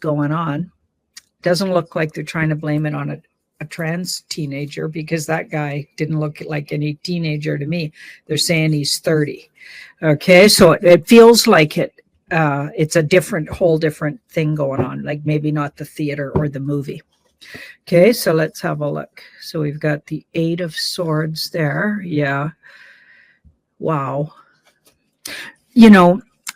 going on. Doesn't look like they're trying to blame it on a trans teenager, because that guy didn't look like any teenager to me. They're saying he's 30. Okay, so it feels like it's a whole different thing going on, like maybe not the theater or the movie. Okay, so let's have a look. So we've got the Eight of Swords there. Yeah. Wow.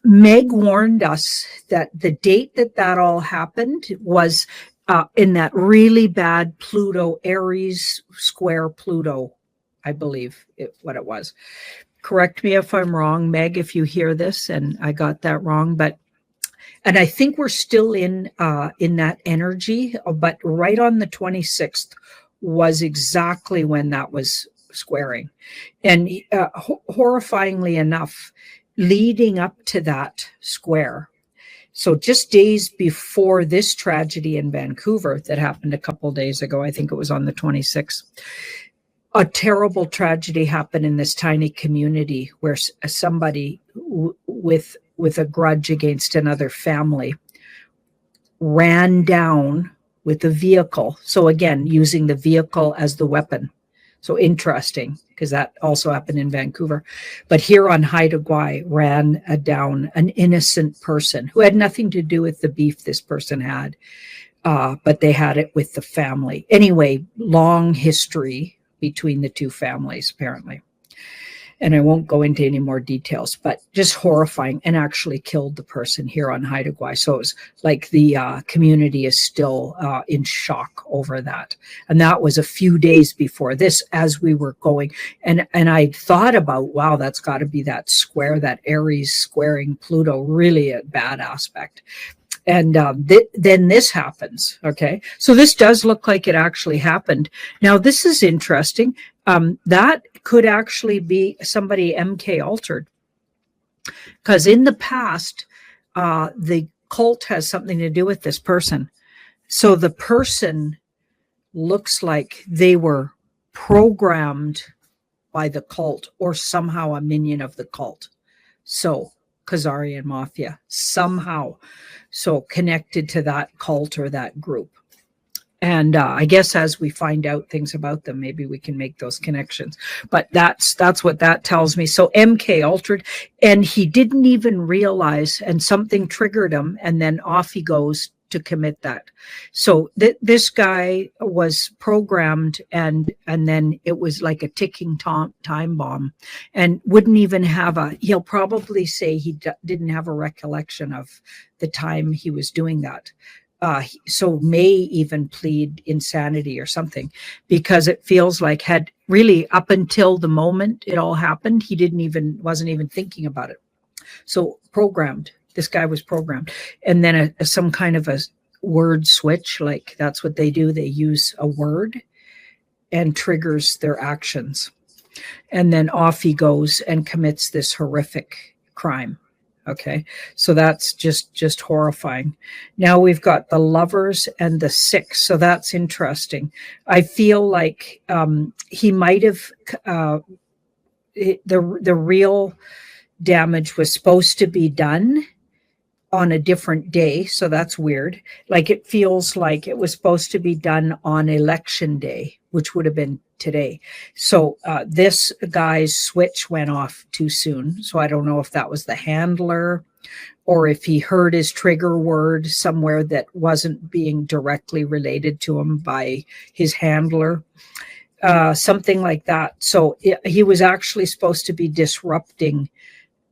Meg warned us that the date that all happened was in that really bad Pluto, Aries square Pluto, I believe what it was. Correct me if I'm wrong, Meg, if you hear this and I got that wrong. And I think we're still in that energy, but right on the 26th was exactly when that was squaring. And horrifyingly enough, leading up to that square, so just days before this tragedy in Vancouver that happened a couple of days ago, I think it was on the 26th, a terrible tragedy happened in this tiny community where somebody with a grudge against another family ran down with a vehicle. So again, using the vehicle as the weapon. So interesting, because that also happened in Vancouver. But here on Haida Gwaii ran down an innocent person who had nothing to do with the beef this person had, but they had it with the family. Anyway, long history between the two families, apparently. And I won't go into any more details, but just horrifying, and actually killed the person here on Haida Gwaii. So it was like the community is still in shock over that. And that was a few days before this as we were going. And I thought about, wow, that's got to be that square, that Aries squaring Pluto, really a bad aspect. And then this happens. Okay. So this does look like it actually happened. Now, this is interesting. That could actually be somebody MK altered, because in the past, the cult has something to do with this person. So the person looks like they were programmed by the cult or somehow a minion of the cult. So Khazarian Mafia, somehow. So connected to that cult or that group. And I guess as we find out things about them, maybe we can make those connections. But that's what that tells me. So MK altered, and he didn't even realize, and something triggered him, and then off he goes to commit that. So this guy was programmed, and then it was like a ticking time bomb, and wouldn't even have he'll probably say he didn't have a recollection of the time he was doing that. So may even plead insanity or something, because it feels like had really up until the moment it all happened, he wasn't even thinking about it. So programmed, this guy was programmed. And then some kind of a word switch, like that's what they do. They use a word and triggers their actions. And then off he goes and commits this horrific crime. Okay, so that's just horrifying. Now we've got the Lovers and the Six, so that's interesting. I feel like he might have the real damage was supposed to be done on a different day, so that's weird. Like it feels like it was supposed to be done on election day, which would have been today. So this guy's switch went off too soon. So I don't know if that was the handler or if he heard his trigger word somewhere that wasn't being directly related to him by his handler, something like that. So he was actually supposed to be disrupting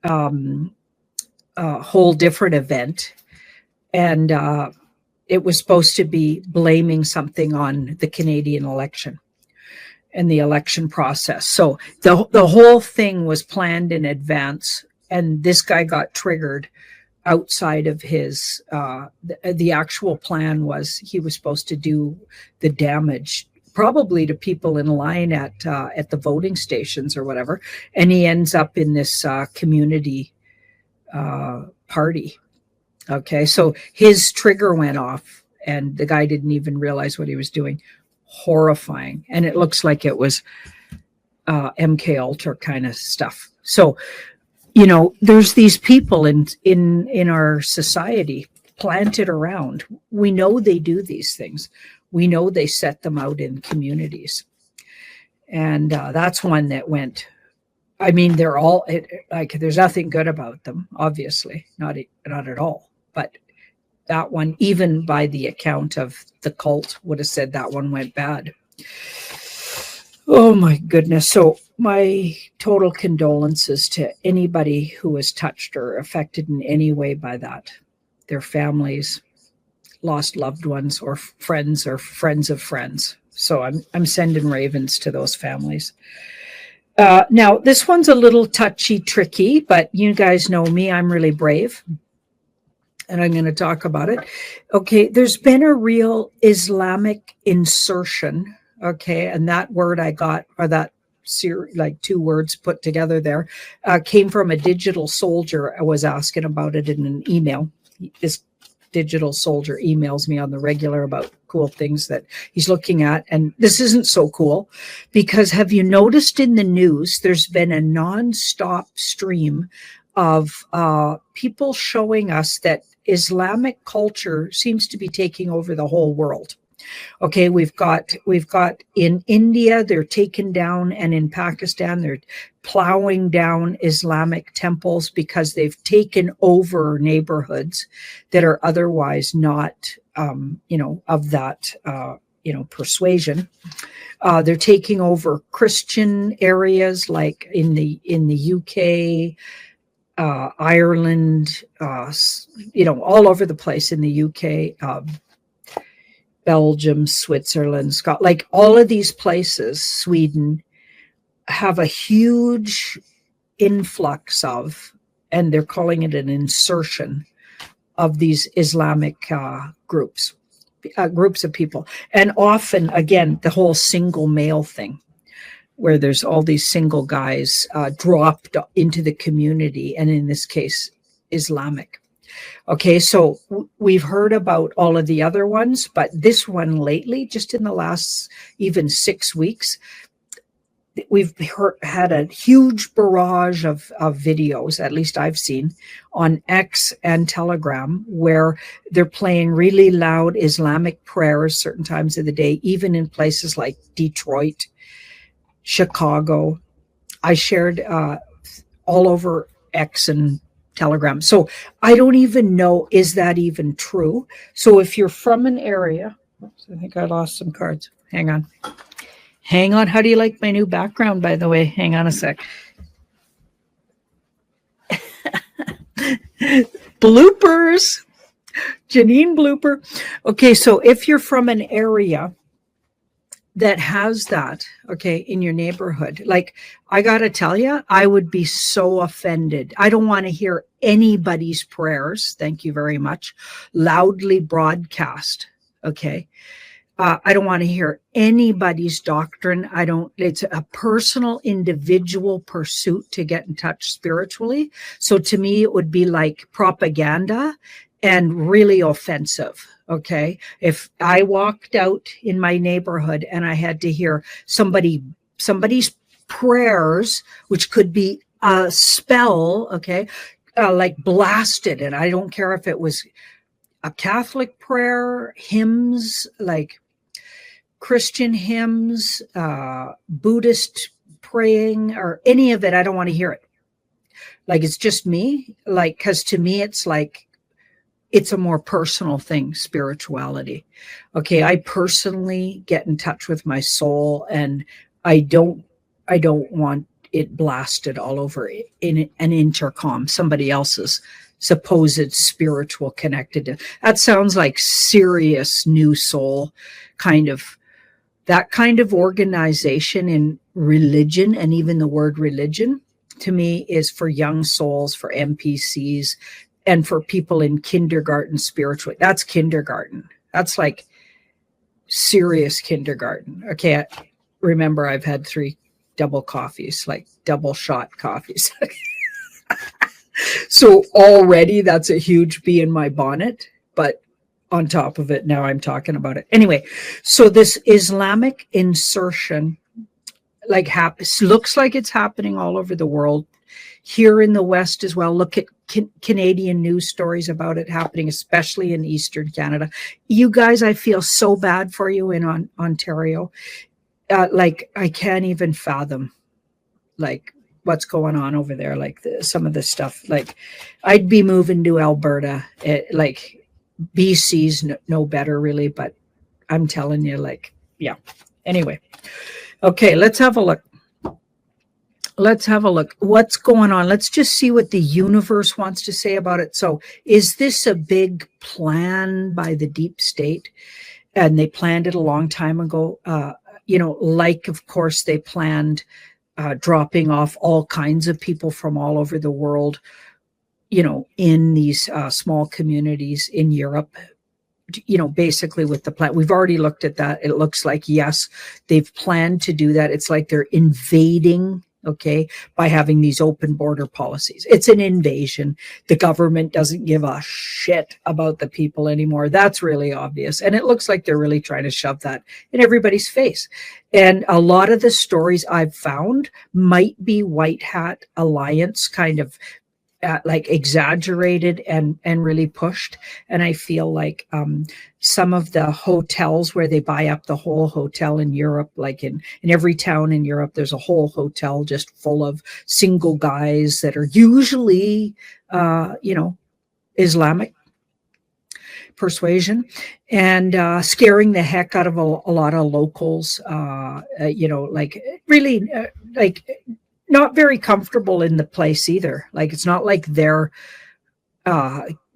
a whole different event. And it was supposed to be blaming something on the Canadian election and the election process. So the whole thing was planned in advance, and this guy got triggered outside of his, the actual plan was he was supposed to do the damage probably to people in line at the voting stations or whatever. And he ends up in this community party. Okay, so his trigger went off and the guy didn't even realize what he was doing. Horrifying. And it looks like it was MK Ultra kind of stuff. So, you know, there's these people in our society, planted around. We know they do these things. We know they set them out in communities. And that's one that went, I mean, they're all, like, there's nothing good about them, obviously, not at all. But that one, even by the account of the cult, would have said that one went bad. Oh my goodness. So my total condolences to anybody who was touched or affected in any way by that. Their families, lost loved ones, or friends of friends. So I'm sending ravens to those families. Now, this one's a little touchy, tricky, but you guys know me. I'm really brave. And I'm going to talk about it. Okay, there's been a real Islamic insertion. Okay, and that word I got, or that like two words put together there, came from a digital soldier. I was asking about it in an email. This digital soldier emails me on the regular about cool things that he's looking at. And this isn't so cool, because have you noticed in the news, there's been a nonstop stream of people showing us that Islamic culture seems to be taking over the whole world. Okay, we've got in India, they're taken down, and in Pakistan, they're plowing down Islamic temples because they've taken over neighborhoods that are otherwise not, of that, persuasion. They're taking over Christian areas like in the UK, Ireland, all over the place in the UK. Belgium, Switzerland, Scotland, like all of these places, Sweden, have a huge influx of, and they're calling it an insertion of these Islamic groups of people. And often, again, the whole single male thing, where there's all these single guys dropped into the community, and in this case, Islamic. Okay, so we've heard about all of the other ones, but this one lately, just in the last even 6 weeks, we've had a huge barrage of videos, at least I've seen, on X and Telegram, where they're playing really loud Islamic prayers certain times of the day, even in places like Detroit, Chicago. I shared all over X and Telegram. So I don't even know, is that even true? So if you're from an area, oops, I think I lost some cards. Hang on. How do you like my new background, by the way? Hang on a sec. Bloopers. Janine blooper. Okay, so if you're from an area that has that, okay, in your neighborhood, like, I gotta tell you, I would be so offended. I don't want to hear anybody's prayers, thank you very much, loudly broadcast. Okay, I don't want to hear anybody's doctrine. It's a personal, individual pursuit to get in touch spiritually. So to me, it would be like propaganda and really offensive. Okay, if I walked out in my neighborhood and I had to hear somebody's prayers, which could be a spell, okay, like blasted, and I don't care if it was a Catholic prayer, hymns, like Christian hymns, Buddhist praying, or any of it, I don't want to hear it. Like, it's just me, like, because to me, it's like, it's a more personal thing, spirituality. Okay, I personally get in touch with my soul, and I don't want it blasted all over in an intercom, somebody else's supposed spiritual connected. That sounds like serious New Soul kind of, that kind of organization in religion, and even the word religion to me is for young souls, for NPCs, and for people in kindergarten spiritually. That's kindergarten. That's like serious kindergarten. Okay, remember, I've had 3 double coffees, like double shot coffees. So already that's a huge bee in my bonnet, but on top of it, now I'm talking about it. Anyway, so this Islamic insertion, like, looks like it's happening all over the world, here in the West as well. Look at Canadian news stories about it happening, especially in Eastern Canada. You guys, I feel so bad for you in Ontario. Like, I can't even fathom, like, what's going on over there. Like, some of the stuff, like, I'd be moving to Alberta. Like, BC's no better, really, but I'm telling you, like, yeah. Anyway, okay, let's have a look. Let's have a look. What's going on? Let's just see what the universe wants to say about it. So, is this a big plan by the deep state? And they planned it a long time ago. Like, of course, they planned dropping off all kinds of people from all over the world, in these small communities in Europe, basically with the plan. We've already looked at that. It looks like, yes, they've planned to do that. It's like they're invading, okay, by having these open border policies. It's an invasion. The government doesn't give a shit about the people anymore. That's really obvious. And it looks like they're really trying to shove that in everybody's face. And a lot of the stories I've found might be white hat alliance kind of like exaggerated and really pushed. And I feel like some of the hotels where they buy up the whole hotel in Europe, like in every town in Europe, there's a whole hotel just full of single guys that are usually, Islamic persuasion, and scaring the heck out of a lot of locals, like really like not very comfortable in the place either. Like, it's not like they're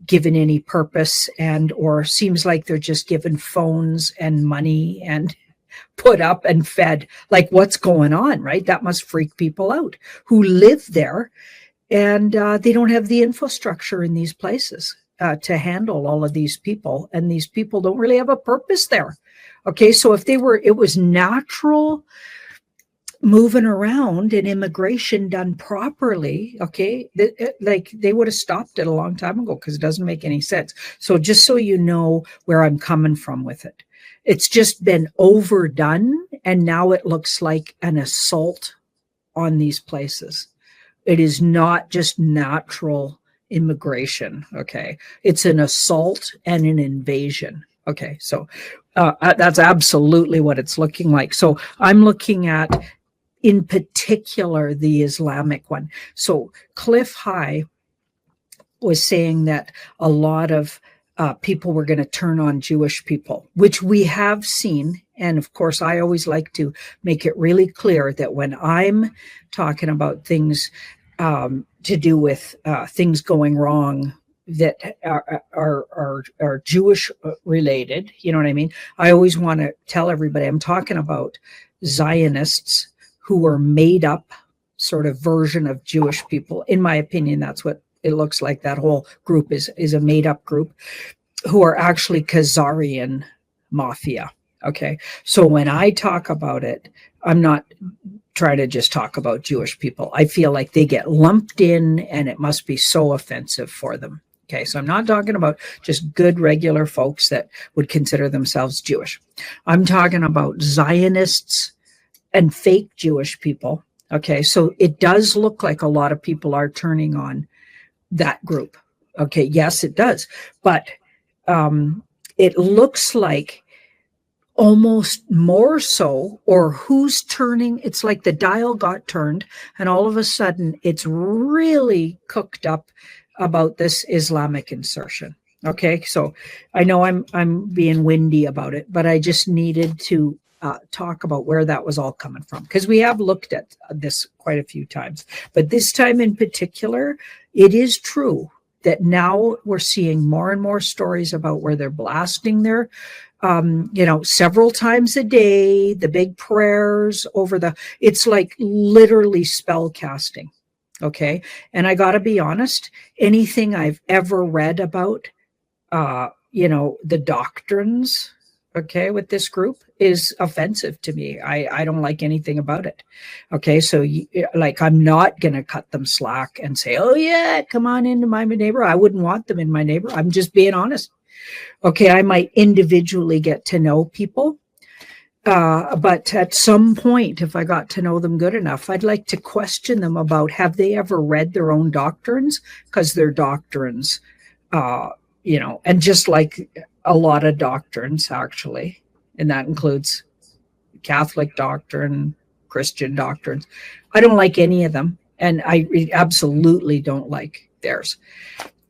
given any purpose, and or seems like they're just given phones and money and put up and fed. Like, what's going on, right? That must freak people out who live there, and they don't have the infrastructure in these places to handle all of these people, and these people don't really have a purpose there. Okay, so if it was natural moving around and immigration done properly, okay, like, they would have stopped it a long time ago, because it doesn't make any sense. So just so you know where I'm coming from with it, it's just been overdone, and now it looks like an assault on these places. It is not just natural immigration, okay? It's an assault and an invasion. Okay, so that's absolutely what it's looking like. So I'm looking at, in particular, the Islamic one. So Cliff High was saying that a lot of people were going to turn on Jewish people, which we have seen. And of course, I always like to make it really clear that when I'm talking about things to do with things going wrong that are Jewish related, you know what I mean? I always want to tell everybody I'm talking about Zionists who are made up sort of version of Jewish people. In my opinion, that's what it looks like. That whole group is a made up group who are actually Khazarian mafia. Okay. So when I talk about it, I'm not trying to just talk about Jewish people. I feel like they get lumped in, and it must be so offensive for them. Okay. So I'm not talking about just good, regular folks that would consider themselves Jewish. I'm talking about Zionists and fake Jewish people. Okay, so it does look like a lot of people are turning on that group. Okay, yes, it does. But it looks like almost more so, or who's turning, it's like the dial got turned, and all of a sudden it's really cooked up about this Islamic insertion. Okay, so I know I'm being windy about it, but I just needed to talk about where that was all coming from, because we have looked at this quite a few times, but this time in particular, it is true that now we're seeing more and more stories about where they're blasting their several times a day, the big prayers over it's like literally spell casting. Okay, and I gotta be honest, anything I've ever read about the doctrines, okay, with this group is offensive to me. I don't like anything about it. Okay, so I'm not going to cut them slack and say, oh yeah, come on into my neighbor. I wouldn't want them in my neighbor. I'm just being honest. Okay, I might individually get to know people But at some point, if I got to know them good enough, I'd like to question them about, have they ever read their own doctrines? Because they're doctrines, uh, and just like a lot of doctrines, actually, and that includes Catholic doctrine, Christian doctrines. I don't like any of them, and I absolutely don't like theirs.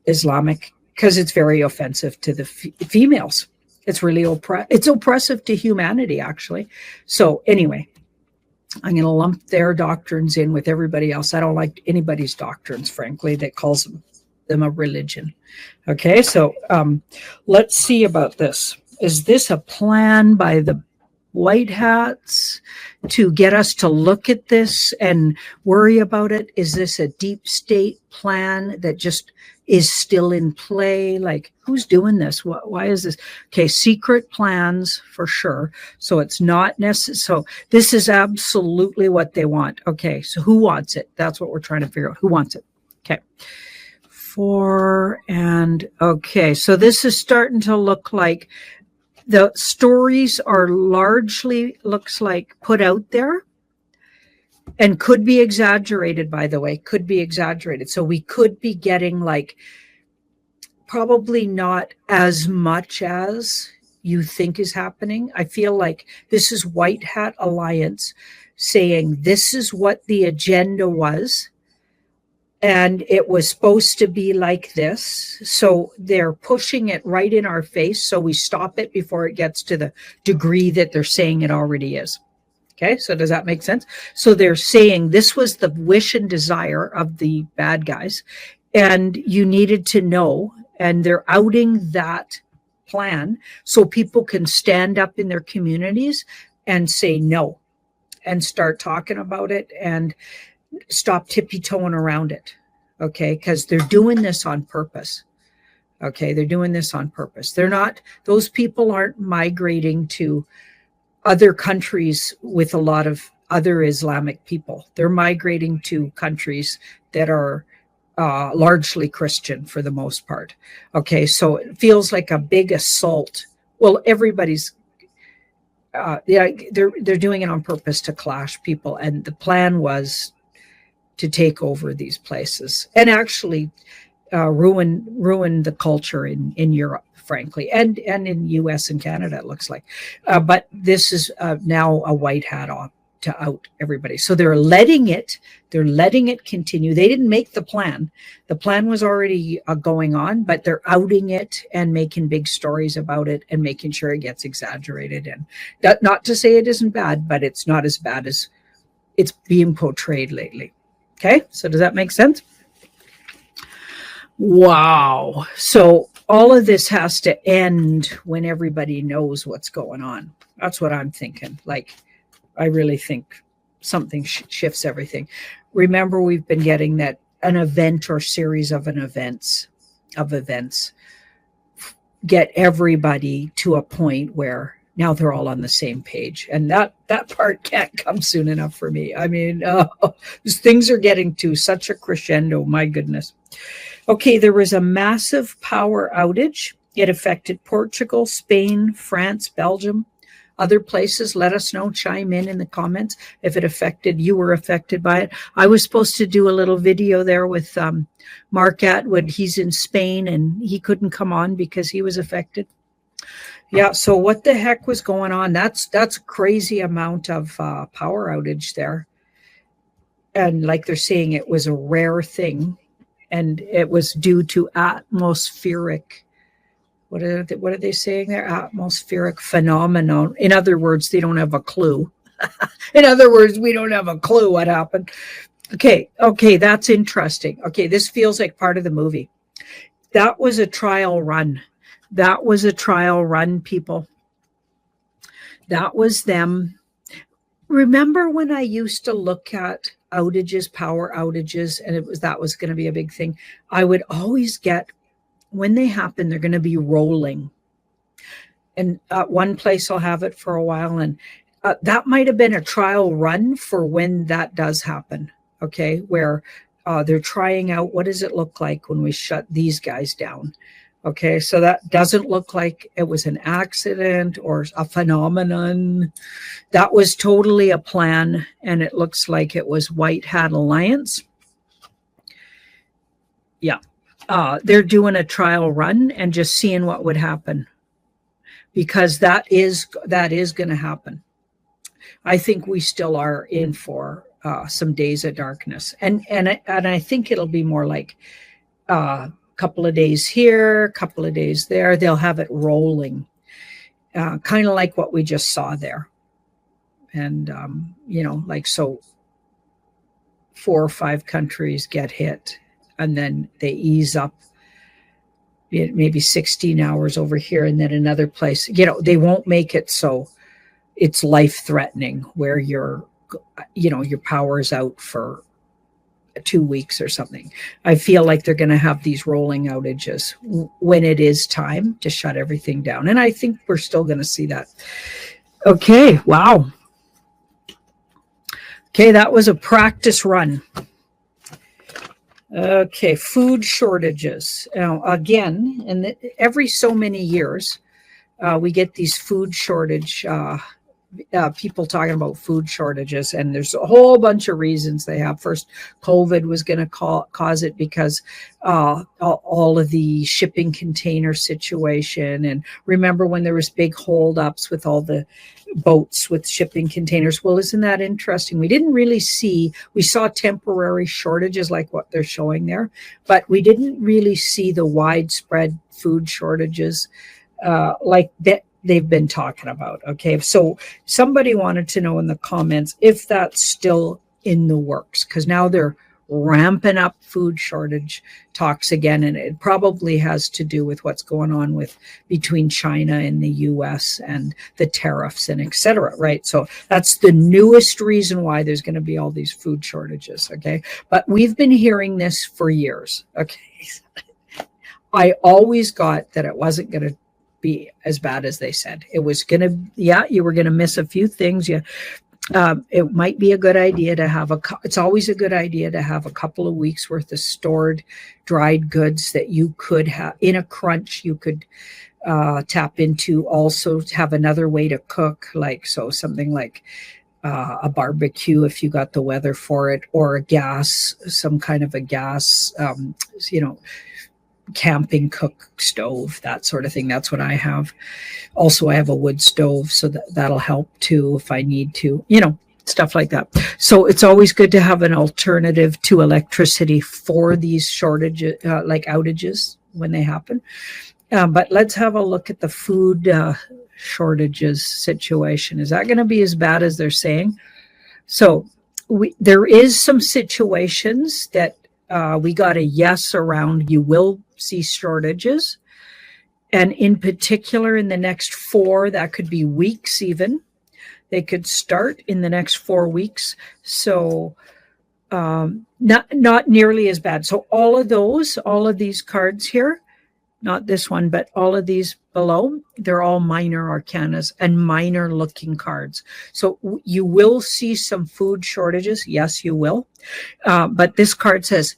Islamic, because it's very offensive to the females. It's really it's oppressive to humanity, actually. So anyway, I'm going to lump their doctrines in with everybody else. I don't like anybody's doctrines, frankly, that calls them a religion. Okay, so let's see about this. Is this a plan by the white hats to get us to look at this and worry about it? Is this a deep state plan that just is still in play? Like, who's doing this? Why is this? Okay, secret plans for sure. So it's not necessary. So this is absolutely what they want. Okay, so who wants it? That's what we're trying to figure out. Who wants it? Okay. Okay, so this is starting to look like the stories are largely, looks like, put out there and could be exaggerated, by the way, could be exaggerated. So we could be getting like probably not as much as you think is happening. I feel like this is White Hat Alliance saying this is what the agenda was, and it was supposed to be like this. So they're pushing it right in our face, so we stop it before it gets to the degree that they're saying it already is. Okay, so does that make sense? So they're saying this was the wish and desire of the bad guys, and you needed to know, and they're outing that plan so people can stand up in their communities and say no and start talking about it and stop tippy-toeing around it. Okay, because they're doing this on purpose. Okay, they're doing this on purpose. They're not, those people aren't migrating to other countries with a lot of other Islamic people. They're migrating to countries that are largely Christian for the most part. Okay, so it feels like a big assault. Well, everybody's, they're doing it on purpose to clash people, and the plan was to take over these places and actually ruin the culture in Europe, frankly, and in US and Canada, it looks like. But this is now a white hat on to out everybody. So they're letting it continue. They didn't make the plan. The plan was already going on, but they're outing it and making big stories about it and making sure it gets exaggerated. And that, not to say it isn't bad, but it's not as bad as it's being portrayed lately. Okay, so does that make sense? Wow. So all of this has to end when everybody knows what's going on. That's what I'm thinking. Like, I really think something shifts everything. Remember, we've been getting that an event or series of events get everybody to a point where now they're all on the same page. And that part can't come soon enough for me. I mean, things are getting to such a crescendo. My goodness. Okay, there was a massive power outage. It affected Portugal, Spain, France, Belgium, other places. Let us know, chime in the comments if you were affected by it. I was supposed to do a little video there with Mark Atwood. He's in Spain and he couldn't come on because he was affected. Yeah, so what the heck was going on? That's a crazy amount of power outage there. And like they're saying, it was a rare thing. And it was due to atmospheric, what are they saying there? Atmospheric phenomenon. In other words, they don't have a clue. In other words, we don't have a clue what happened. Okay, that's interesting. Okay, this feels like part of the movie. That was a trial run. People. That was them. Remember when I used to look at outages, power outages, and that was going to be a big thing? I would always get, when they happen, they're going to be rolling. And one place will have it for a while. And that might have been a trial run for when that does happen. Okay, where they're trying out, what does it look like when we shut these guys down? Okay, so that doesn't look like it was an accident or a phenomenon. That was totally a plan, and it looks like it was White Hat Alliance. Yeah. They're doing a trial run and just seeing what would happen, because that is going to happen. I think we still are in for some days of darkness, and I think it'll be more like a couple of days here, a couple of days there. They'll have it rolling, kind of like what we just saw there, and like so. 4 or 5 countries get hit, and then they ease up. Maybe 16 hours over here, and then another place. They won't make it so it's life threatening where your power's out for 2 weeks or something. I feel like they're going to have these rolling outages when it is time to shut everything down. And I think we're still going to see that. Okay. Wow. Okay. That was a practice run. Okay. Food shortages. Now, again, and every so many years, we get these food shortage people talking about food shortages, and there's a whole bunch of reasons they have. First, COVID was going to cause it because all of the shipping container situation, and remember when there was big holdups with all the boats with shipping containers. Well, isn't that interesting? We saw temporary shortages like what they're showing there, but we didn't really see the widespread food shortages like that they've been talking about. Okay, so somebody wanted to know in the comments if that's still in the works, because now they're ramping up food shortage talks again, and it probably has to do with what's going on between China and the US and the tariffs and etc. Right? So that's the newest reason why there's going to be all these food shortages. Okay, but we've been hearing this for years. Okay, I always got that it wasn't going to be as bad as they said. It was going to, you were going to miss a few things. It might be a good idea to have it's always a good idea to have a couple of weeks worth of stored dried goods that you could have in a crunch. You could tap into, also have another way to cook, something like a barbecue if you got the weather for it, or some kind of a gas, camping cook stove, that sort of thing. That's what I have. Also, I have a wood stove, so that'll help too if I need to, stuff like that. So it's always good to have an alternative to electricity for these shortages, like outages when they happen. But let's have a look at the food shortages situation. Is that going to be as bad as they're saying? So there is some situations that we got a yes around. You will see shortages, and in particular in the next 4, that could be weeks even. They could start in the next 4 weeks. So not nearly as bad. So all of these cards here, not this one, but all of these below, they're all minor arcanas and minor looking cards. So you will see some food shortages. Yes, you will. But this card says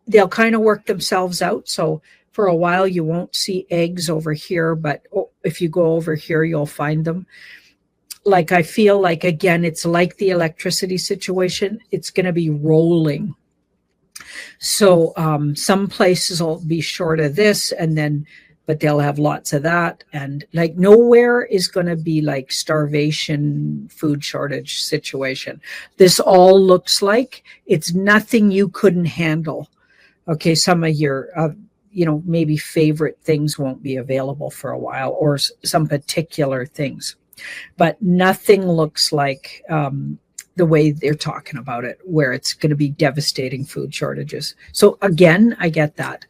they'll kind of work themselves out. So for a while, you won't see eggs over here, but if you go over here, you'll find them. Like, I feel like, again, it's like the electricity situation. It's going to be rolling. So some places will be short of this, but they'll have lots of that. And like nowhere is going to be like starvation, food shortage situation. This all looks like it's nothing you couldn't handle. Okay, some of your, maybe favorite things won't be available for a while, or some particular things. But nothing looks like the way they're talking about it, where it's going to be devastating food shortages. So again, I get that.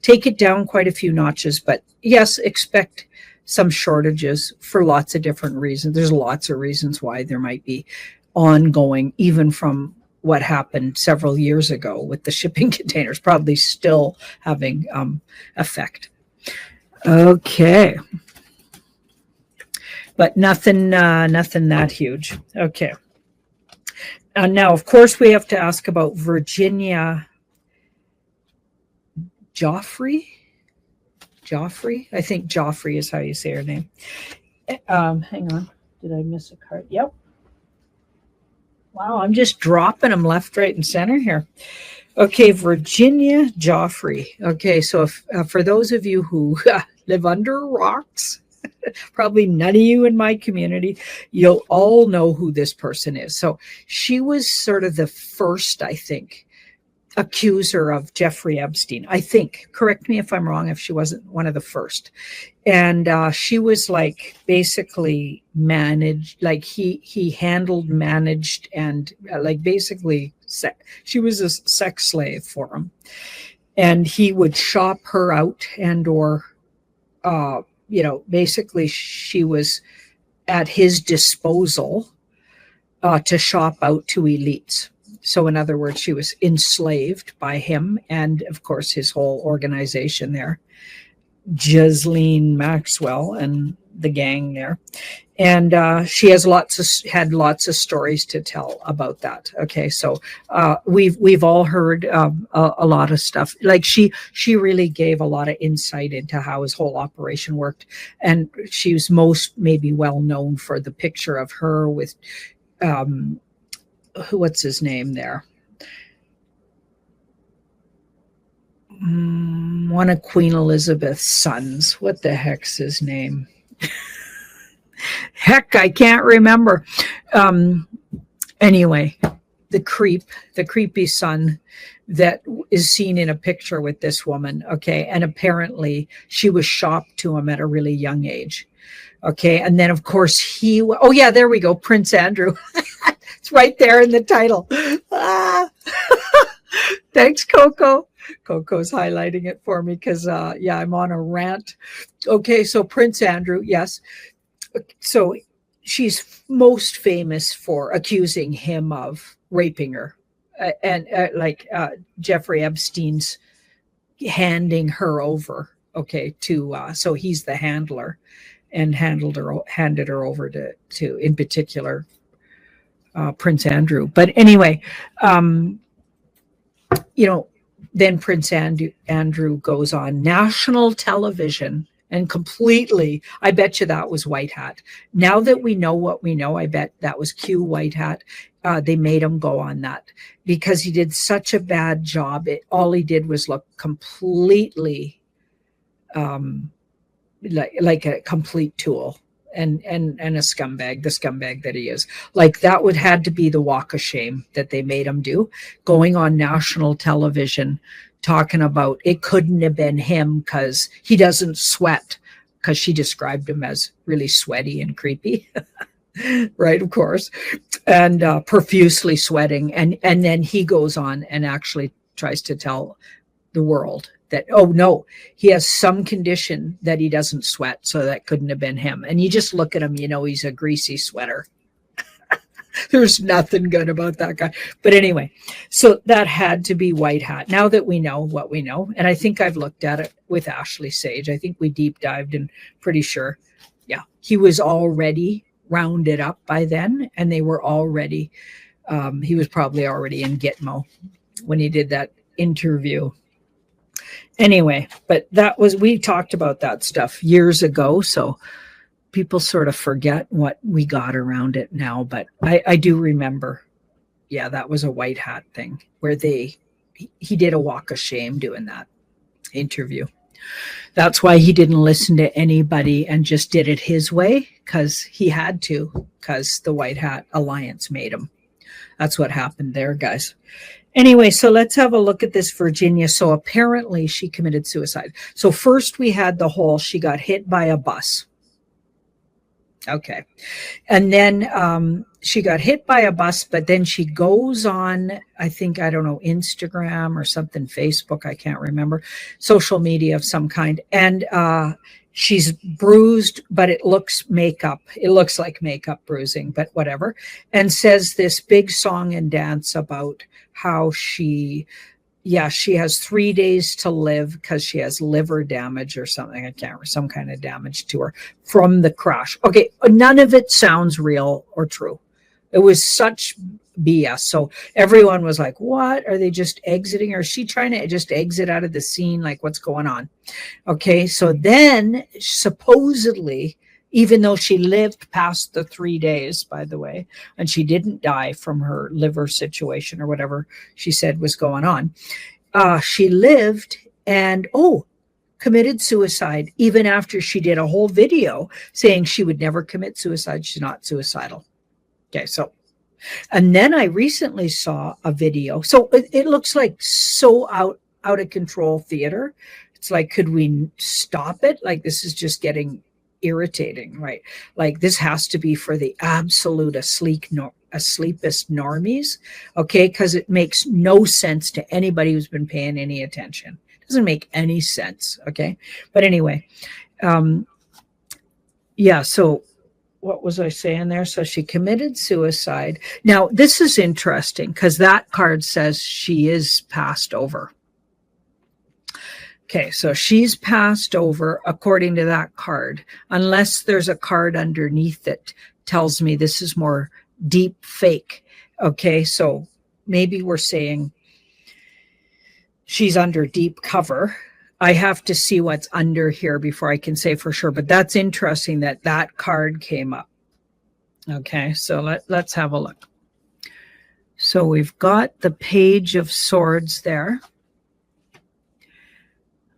Take it down quite a few notches, but yes, expect some shortages for lots of different reasons. There's lots of reasons why there might be ongoing, even from what happened several years ago with the shipping containers, probably still having effect. Okay. But nothing that huge. Okay. Now, of course, we have to ask about Virginia Joffrey. Joffrey. I think Joffrey is how you say her name. Hang on. Did I miss a card? Yep. Wow, I'm just dropping them left, right, and center here. Okay, Virginia Joffrey. Okay, so if, for those of you who live under rocks, probably none of you in my community, you'll all know who this person is. So she was sort of the first, I think, accuser of Jeffrey Epstein. I think, correct me if I'm wrong, if she wasn't one of the first. And she was like basically managed, like he handled, managed, and like basically she was a sex slave for him. And he would shop her out and or, basically she was at his disposal to shop out to elites. So in other words, she was enslaved by him and, of course, his whole organization there, Ghislaine Maxwell and the gang there. And she has had lots of stories to tell about that. Okay, so we've all heard a lot of stuff. Like she really gave a lot of insight into how his whole operation worked, and she was most maybe well known for the picture of her with what's his name there? One of Queen Elizabeth's sons. What the heck's his name? Heck, I can't remember. Anyway, the creepy son that is seen in a picture with this woman. Okay, and apparently she was shopped to him at a really young age. Okay, and then of course oh yeah, there we go, Prince Andrew. It's right there in the title. Thanks, Coco. Coco's highlighting it for me because I'm on a rant. Okay, so Prince Andrew, yes. So she's most famous for accusing him of raping her, and Jeffrey Epstein's handing her over. Okay, to so he's the handler, and handed her over to in particular Prince Andrew. But anyway, then Prince Andrew goes on national television and completely, I bet you that was White Hat. Now that we know what we know, I bet that was Q White Hat. They made him go on that because he did such a bad job. All he did was look completely like a complete tool and a scumbag, the scumbag that he is. Like that had to be the walk of shame that they made him do, going on national television talking about it couldn't have been him because he doesn't sweat, because she described him as really sweaty and creepy. Right, of course, and profusely sweating, and then he goes on and actually tries to tell the world that, oh no, he has some condition that he doesn't sweat, so that couldn't have been him. And you just look at him, he's a greasy sweater. There's nothing good about that guy. But anyway, so that had to be White Hat. Now that we know what we know, and I think I've looked at it with Ashley Sage, I think we deep dived and pretty sure, yeah, he was already rounded up by then, and they were already, he was probably already in Gitmo when he did that interview. Anyway, but we talked about that stuff years ago, so people sort of forget what we got around it now. But I do remember, yeah, that was a White Hat thing where he did a walk of shame doing that interview. That's why he didn't listen to anybody and just did it his way, because he had to, because the White Hat Alliance made him. That's what happened there, guys. Anyway, so let's have a look at this Virginia. So apparently she committed suicide. So first we had the whole, she got hit by a bus. Okay. And then she got hit by a bus, but then she goes on, I don't know, Instagram or something, Facebook, I can't remember, social media of some kind. And she's bruised, but it looks makeup. It looks like makeup bruising, but whatever. And says this big song and dance about how she has 3 days to live because she has liver damage or something. I can't remember, some kind of damage to her from the crash. Okay, none of it sounds real or true. It was such BS. So everyone was like, what? Are they just exiting? Or is she trying to just exit out of the scene? Like, what's going on? Okay. So then supposedly, even though she lived past the 3 days, by the way, and she didn't die from her liver situation or whatever she said was going on, she lived and, committed suicide even after she did a whole video saying she would never commit suicide. She's not suicidal. Okay, so, and then I recently saw a video. So it looks like so out of control theater. It's like, could we stop it? Like, this is just getting irritating, right? Like, this has to be for the absolute asleepest normies, okay? Because it makes no sense to anybody who's been paying any attention. It doesn't make any sense, okay? But anyway, yeah, so what was I saying there? So she committed suicide. Now, this is interesting because that card says she is passed over. Okay, so she's passed over according to that card, unless there's a card underneath that tells me this is more deep fake. Okay, so maybe we're saying she's under deep cover. I have to see what's under here before I can say for sure, but that's interesting that that card came up. Okay, so let's have a look. So we've got the Page of Swords there.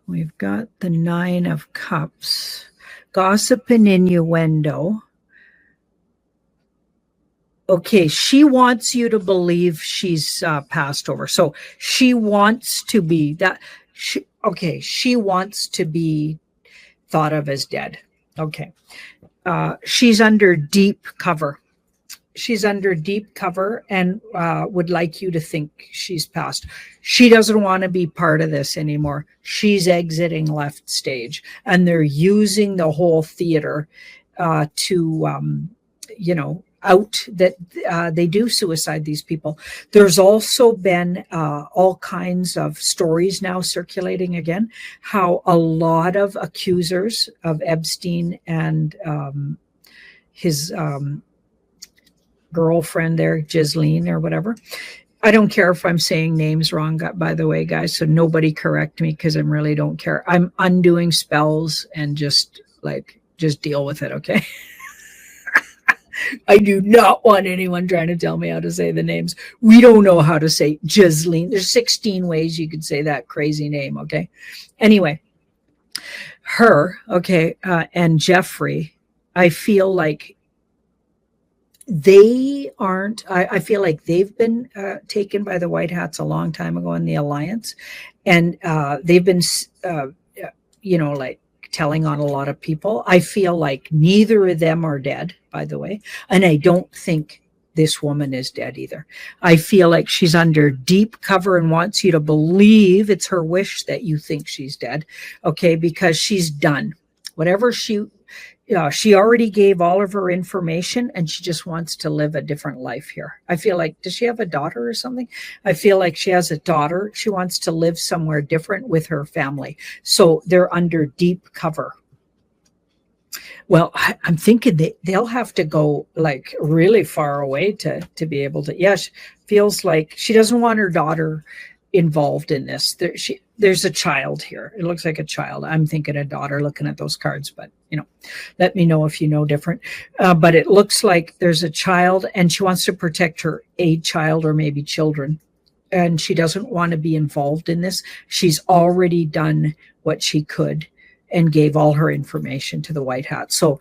We've got the Nine of Cups, gossip and innuendo. Okay, she wants you to believe she's passed over. So she wants to be that. She wants to be thought of as dead. Okay, she's under deep cover. She's under deep cover and would like you to think she's passed. She doesn't want to be part of this anymore. She's exiting left stage, and they're using the whole theater to, out that they do suicide, these people. There's also been all kinds of stories now circulating again, how a lot of accusers of Epstein and his girlfriend there, Janine or whatever. I don't care if I'm saying names wrong, by the way, guys, so nobody correct me because I really don't care. I'm undoing spells and just deal with it, okay? I do not want anyone trying to tell me how to say the names. We don't know how to say Janine. There's 16 ways you could say that crazy name, okay? Anyway, her, okay, and Jeffrey, I feel like they aren't, I feel like they've been taken by the White Hats a long time ago in the Alliance. And they've been, telling on a lot of people. I feel like neither of them are dead, by the way. And I don't think this woman is dead either. I feel like she's under deep cover and wants you to believe it's her wish that you think she's dead. Okay, because she's done. Whatever she already gave all of her information and she just wants to live a different life here. I feel like, does she have a daughter or something? I feel like she has a daughter. She wants to live somewhere different with her family. So they're under deep cover. Well, I'm thinking they'll have to go like really far away to be able to. Yeah, she feels like she doesn't want her daughter involved in this. There's a child here. It looks like a child. I'm thinking a daughter looking at those cards, but let me know if you know different. But it looks like there's a child and she wants to protect a child or maybe children. And she doesn't want to be involved in this. She's already done what she could and gave all her information to the White Hat. So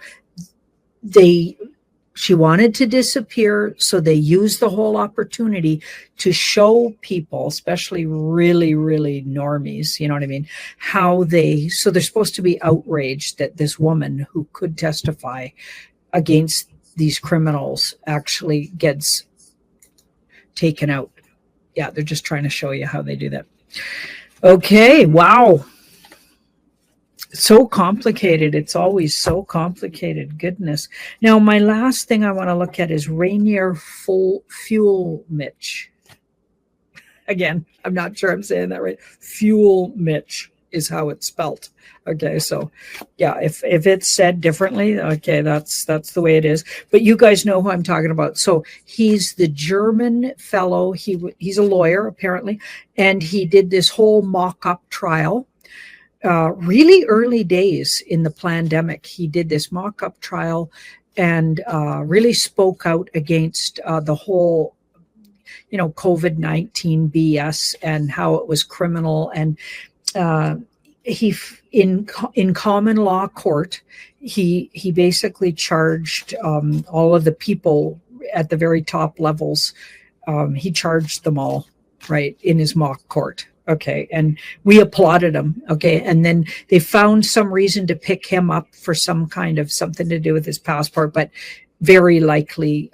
she wanted to disappear, so they used the whole opportunity to show people, especially really, really normies, you know what I mean, so they're supposed to be outraged that this woman who could testify against these criminals actually gets taken out. Yeah, they're just trying to show you how they do that. Okay, wow. So complicated. It's always so complicated. Goodness. Now, my last thing I want to look at is Rainier Fuel Mitch. Again, I'm not sure I'm saying that right. Fuel Mitch. is how it's spelt. Okay, so yeah, if it's said differently, okay, that's the way it is. But you guys know who I'm talking about. So he's the German fellow. He's a lawyer apparently, and he did this whole mock-up trial. Really early days in the pandemic, he did this mock-up trial and really spoke out against the whole COVID-19 BS and how it was criminal. And he in common law court, he basically charged all of the people at the very top levels. He charged them all, right, in his mock court. Okay, and we applauded him. Okay, and then they found some reason to pick him up for some kind of something to do with his passport, but very likely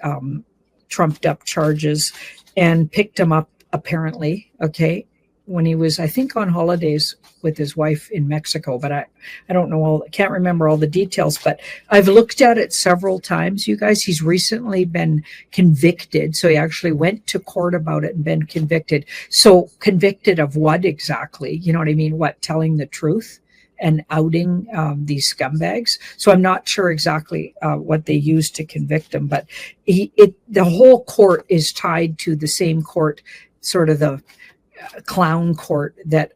trumped up charges, and picked him up apparently, okay, when he was, I think, on holidays with his wife in Mexico. But I don't know I can't remember all the details, but I've looked at it several times, you guys. He's recently been convicted. So he actually went to court about it and been convicted. So convicted of what exactly? You know what I mean? What, telling the truth and outing these scumbags? So I'm not sure exactly what they used to convict him, but the whole court is tied to the same court, sort of the clown court that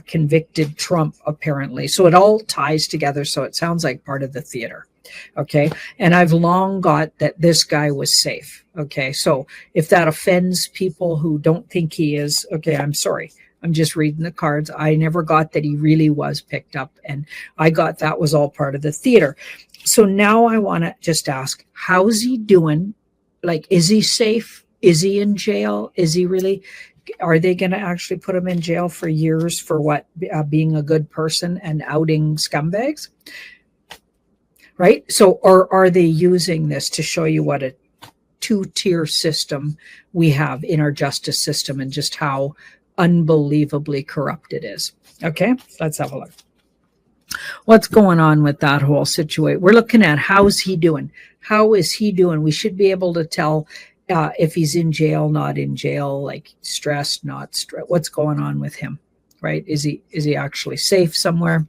convicted Trump, apparently. So it all ties together. So it sounds like part of the theater. Okay. And I've long got that this guy was safe. Okay. So if that offends people who don't think he is, okay, I'm sorry. I'm just reading the cards. I never got that he really was picked up. And I got that was all part of the theater. So now I want to just ask, how's he doing? Like, is he safe? Is he in jail? Is he really? Are they going to actually put him in jail for years for what? Being a good person and outing scumbags? Right? So, or are they using this to show you what a two-tier system we have in our justice system and just how unbelievably corrupt it is? Okay, let's have a look. What's going on with that whole situation? We're looking at how's he doing? How is he doing? We should be able to tell if he's in jail, not in jail, like stressed, not stressed. What's going on with him, right? Is he actually safe somewhere?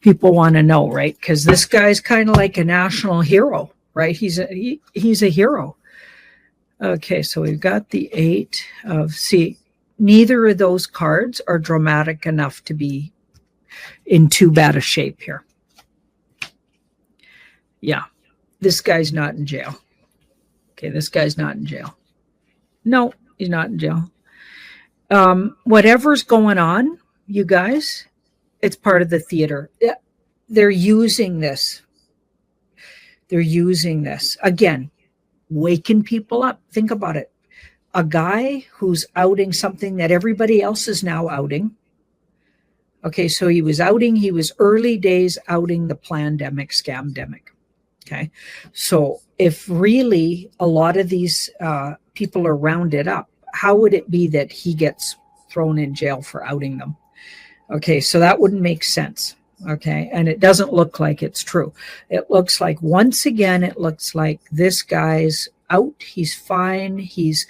People want to know, right? Because this guy's kind of like a national hero, right? He's a hero. Okay, so we've got the 8 of, see, neither of those cards are dramatic enough to be in too bad a shape here. Yeah, this guy's not in jail. Okay, this guy's not in jail. No, he's not in jail. Whatever's going on, you guys, it's part of the theater. They're using this. They're using this. Again, waking people up. Think about it. A guy who's outing something that everybody else is now outing. Okay, so he was early days outing the plandemic, scamdemic. Okay, so if really a lot of these people are rounded up, how would it be that he gets thrown in jail for outing them? Okay, so that wouldn't make sense. Okay, and it doesn't look like it's true. It looks like, once again, it looks like this guy's out. He's fine. He's,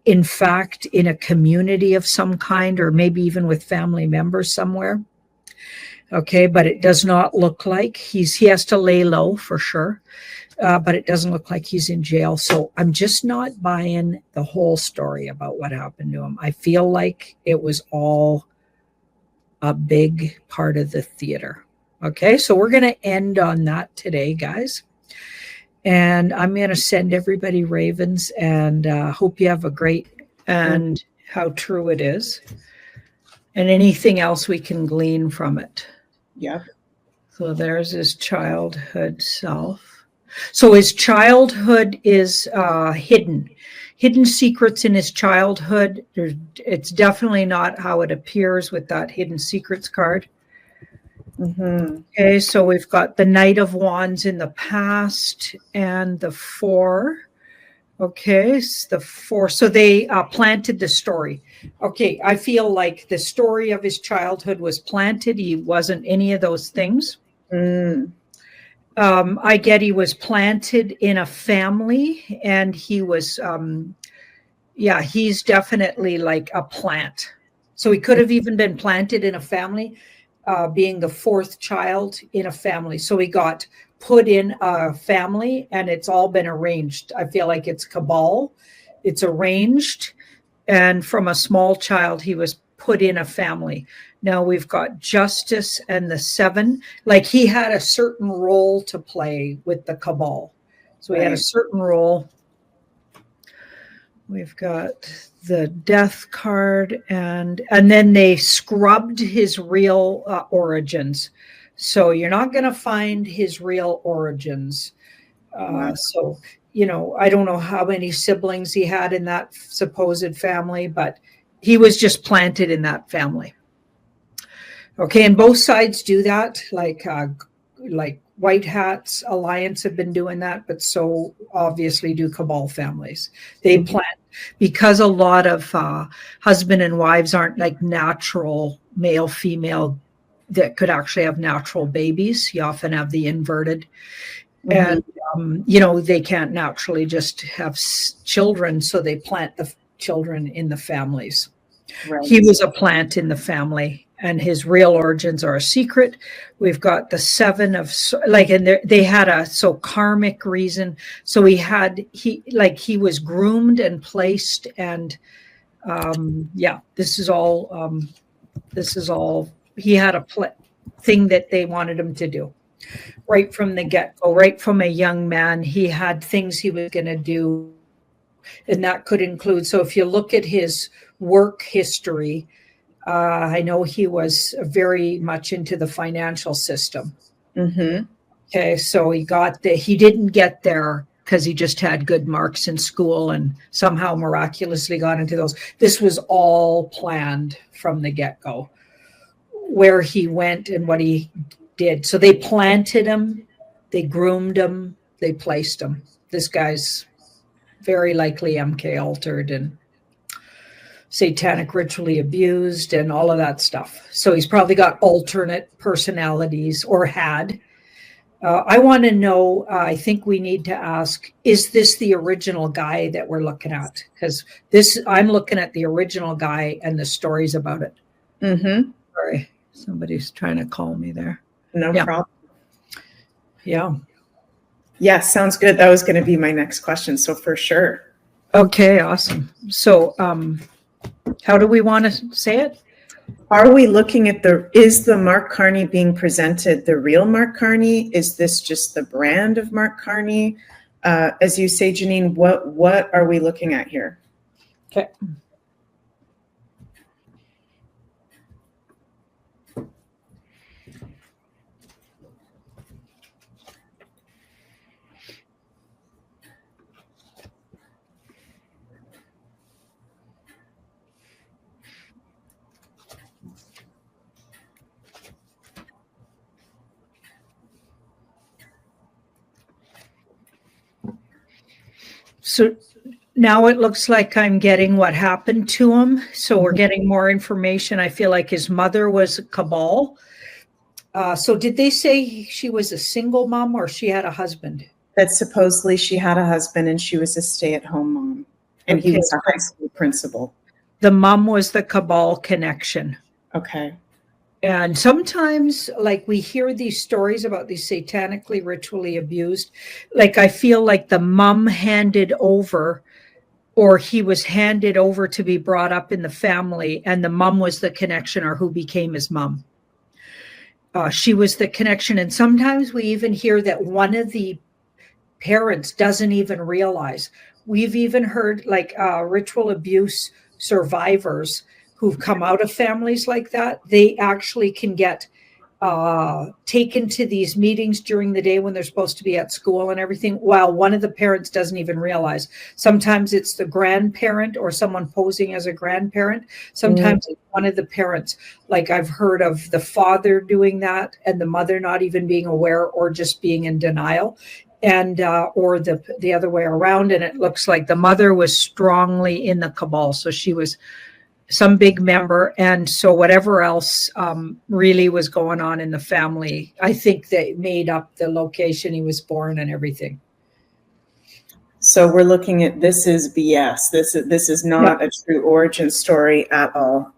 in fact, in a community of some kind, or maybe even with family members somewhere. Okay, but it does not look like he has to lay low for sure. But it doesn't look like he's in jail. So I'm just not buying the whole story about what happened to him. I feel like it was all a big part of the theater. Okay, so we're going to end on that today, guys. And I'm going to send everybody ravens, and hope you have a great, and how true it is, and anything else we can glean from it. Yeah. So there's his childhood self. So his childhood is hidden secrets in his childhood. It's definitely not how it appears with that hidden secrets card. Mm-hmm. Okay, so we've got the Knight of Wands in the past and the 4. Okay, the 4. So they planted the story. Okay, I feel like the story of his childhood was planted. He wasn't any of those things. I get he was planted in a family, and he was, he's definitely like a plant. So he could have even been planted in a family, being the fourth child in a family. So he got put in a family and it's all been arranged. I feel like it's cabal. It's arranged. And from a small child, he was put in a family. Now we've got Justice and the Seven. Like he had a certain role to play with the cabal. So he had a certain role. We've got the Death card, and then they scrubbed his real origins. So you're not going to find his real origins. So, I don't know how many siblings he had in that supposed family, but he was just planted in that family. Okay, and both sides do that, like White Hats Alliance have been doing that, but so obviously do cabal families. They plant, because a lot of husband and wives aren't like natural male female that could actually have natural babies. You often have the inverted. And they can't naturally just have children, so they plant the children in the families. Right. He was a plant in the family, and his real origins are a secret. We've got the Seven of and they had a karmic reason. So he was groomed and placed, and this is all he had a thing that they wanted him to do. Right from the get-go, right from a young man, he had things he was going to do, and that could include. So if you look at his work history, I know he was very much into the financial system. Okay, so he didn't get there because he just had good marks in school and somehow miraculously got into those. This was all planned from the get-go, where he went and what he did. So they planted him, they groomed him, they placed him. This guy's very likely MK altered and satanic ritually abused and all of that stuff. So he's probably got alternate personalities, or had. I want to know, I think we need to ask, is this the original guy that we're looking at? Because I'm looking at the original guy and the stories about it. Sorry, somebody's trying to call me there. No problem. Yeah. Yeah, sounds good. That was going to be my next question. So for sure. Okay, awesome. So how do we want to say it? Are we looking at is the Mark Carney being presented the real Mark Carney? Is this just the brand of Mark Carney? As you say, Janine, what are we looking at here? Okay. So now it looks like I'm getting what happened to him. So we're getting more information. I feel like his mother was a cabal. So did they say she was a single mom or she had a husband? That supposedly she had a husband and she was a stay-at-home mom. And he was a high school principal. The mom was the cabal connection. Okay. And sometimes, like, we hear these stories about these satanically ritually abused. Like, I feel like the mom handed over, or he was handed over to be brought up in the family, and the mom was the connection, or who became his mom. She was the connection. And sometimes we even hear that one of the parents doesn't even realize. We've even heard, like, ritual abuse survivors who've come out of families like that, they actually can get taken to these meetings during the day when they're supposed to be at school and everything, while one of the parents doesn't even realize. Sometimes it's the grandparent or someone posing as a grandparent. Sometimes it's one of the parents. Like, I've heard of the father doing that and the mother not even being aware or just being in denial. And or the other way around. And it looks like the mother was strongly in the cabal. So she was some big member, and so whatever else really was going on in the family, I think they made up the location he was born and everything. So we're looking at, this is BS. This is not a true origin story at all.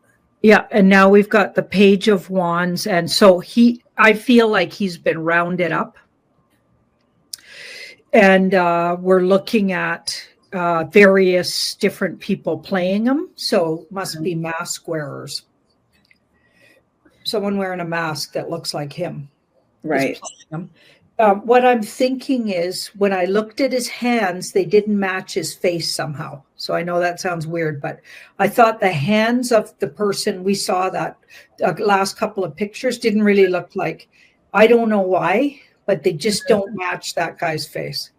Yeah, and now we've got the Page of Wands, and so I feel like he's been rounded up, and we're looking at various different people playing him. So must be mask wearers. Someone wearing a mask that looks like him Right. is playing him. What I'm thinking is, when I looked at his hands, they didn't match his face somehow. So I know that sounds weird, but I thought the hands of the person we saw that last couple of pictures didn't really look like. I don't know why, but they just don't match that guy's face.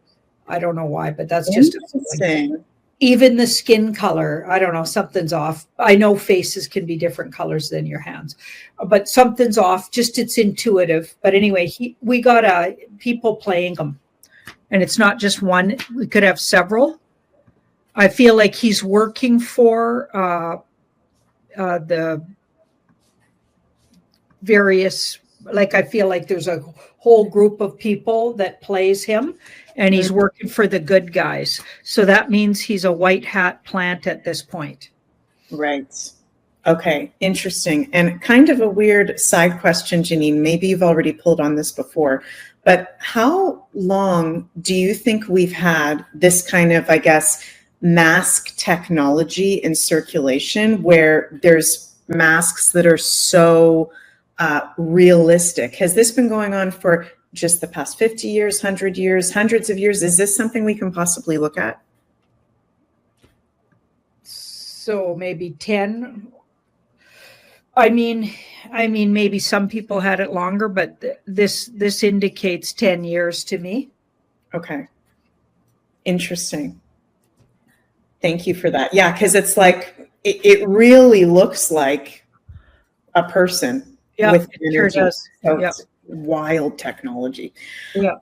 I don't know why, but that's just a feeling. Interesting. Even the skin color, I don't know, something's off. I know faces can be different colors than your hands, but something's off. Just it's intuitive. But anyway, we got people playing them, and it's not just one. We could have several. I feel like he's working for the various. Like, I feel like there's a whole group of people that plays him, and he's working for the good guys. So that means he's a white hat plant at this point. Right. Okay. Interesting. And kind of a weird side question, Janine. Maybe you've already pulled on this before, but how long do you think we've had this kind of, I guess, mask technology in circulation, where there's masks that are so realistic? Has this been going on for just the past 50 years, 100 years, hundreds of years? Is this something we can possibly look at? So maybe 10. I mean, maybe some people had it longer, but this indicates 10 years to me. Okay. Interesting. Thank you for that. Yeah, because it's like, it really looks like a person. Yeah, with it sure energy. does. So Yeah. it's wild technology. Yeah.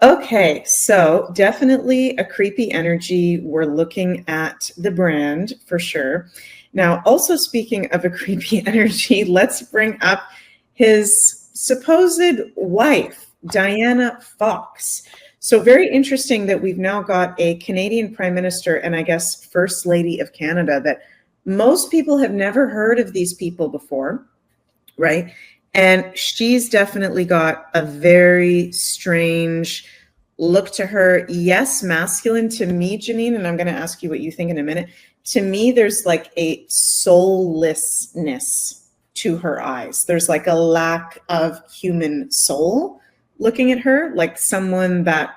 Okay, so definitely a creepy energy. We're looking at the brand for sure. Now, also speaking of a creepy energy, let's bring up his supposed wife, Diana Fox. So very interesting that we've now got a Canadian Prime Minister and I guess First Lady of Canada, that most people have never heard of these people before. Right. And she's definitely got a very strange look to her. Yes, masculine to me, Janine, and I'm going to ask you what you think in a minute. To me, there's like a soullessness to her eyes. There's like a lack of human soul looking at her, like someone that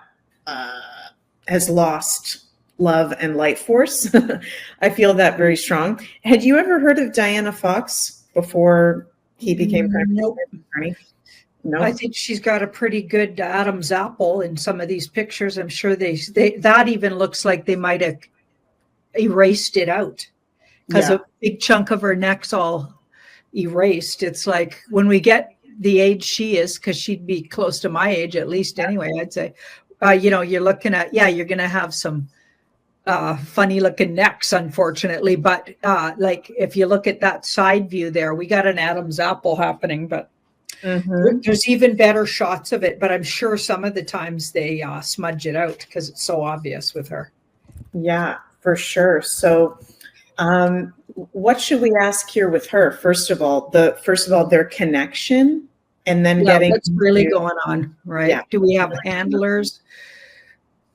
has lost love and light force. I feel that very strong. Had you ever heard of Diana Fox before he became Prime Minister? No. I think she's got a pretty good Adam's apple in some of these pictures. I'm sure that even looks like they might have erased it out, because a big chunk of her neck's all erased. It's like, when we get the age she is, because she'd be close to my age at least anyway, I'd say, you're looking at, you're going to have some funny looking necks, unfortunately. But like, if you look at that side view there, we got an Adam's apple happening, but there's even better shots of it. But I'm sure some of the times they smudge it out because it's so obvious with her. Yeah, for sure. So what should we ask here with her? First of all, their connection, and then getting what's really going on, right? Yeah. Do we have handlers?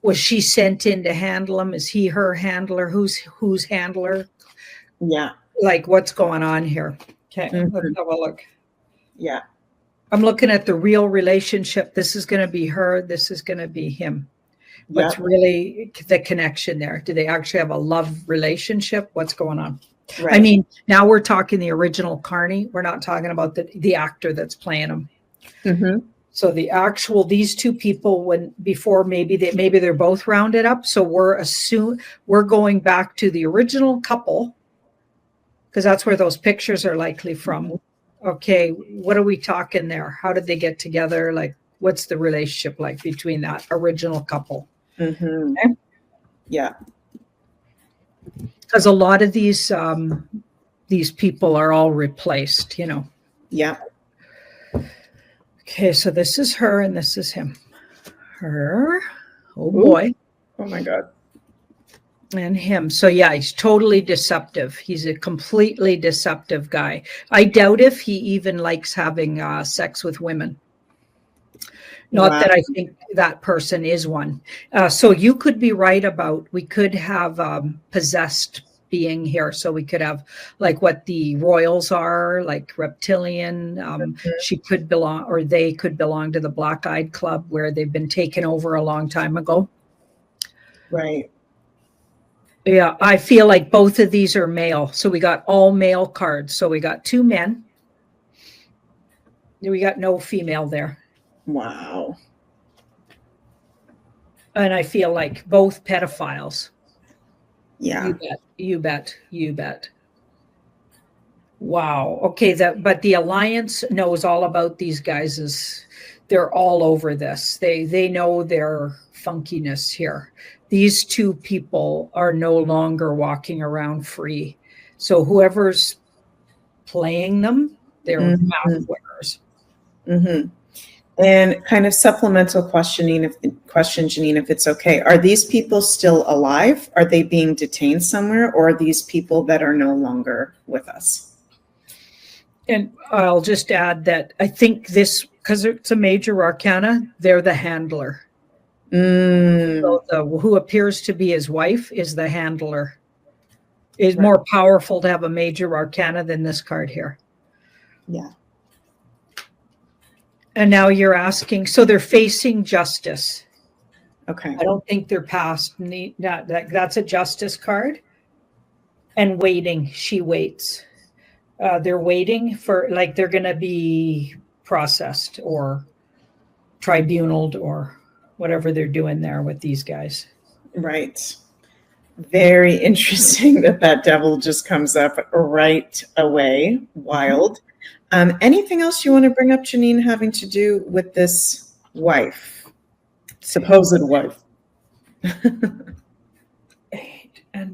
Was she sent in to handle him? Is he her handler? Who's handler? Yeah. Like, what's going on here? Okay, let's have a look. Yeah. I'm looking at the real relationship. This is going to be her. This is going to be him. What's really the connection there? Do they actually have a love relationship? What's going on? Right. I mean, now we're talking the original Carney. We're not talking about the actor that's playing him. So these two people, before maybe they're both rounded up. So we're going back to the original couple, because that's where those pictures are likely from. Okay, what are we talking there? How did they get together? Like, what's the relationship like between that original couple? Okay? Yeah. Because a lot of these people are all replaced, Yeah. Okay, so this is her and this is him. Her. Oh boy. Oh my God. And him. So yeah, he's totally deceptive. He's a completely deceptive guy. I doubt if he even likes having sex with women. Not Wow. that I think that person is one. So you could be right about, we could have possessed being here. So we could have like what the royals are, like reptilian. She could belong, or they could belong to the Black Eyed Club, where they've been taken over a long time ago. Right. Yeah, I feel like both of these are male. So we got all male cards. So we got 2 men. We got no female there. Wow. And I feel like both pedophiles. Yeah. You bet. You bet. You bet. Wow. Okay, but the Alliance knows all about these guys. They're all over this. They know their funkiness here. These 2 people are no longer walking around free. So whoever's playing them, they're Mhm. mouth wearers. Mm-hmm. And kind of supplemental question, Janine, if it's okay. Are these people still alive? Are they being detained somewhere? Or are these people that are no longer with us? And I'll just add that I think this, because it's a major arcana, they're the handler. So who appears to be his wife is the handler. It's more powerful to have a major arcana than this card here. Yeah. And now you're asking, so they're facing justice. Okay. I don't think they're past. That's a justice card. And waiting, she waits. They're waiting for, like, they're going to be processed or tribunaled or whatever they're doing there with these guys. Right. Very interesting that devil just comes up right away. Wild. Anything else you want to bring up, Janine, having to do with this wife, supposed wife?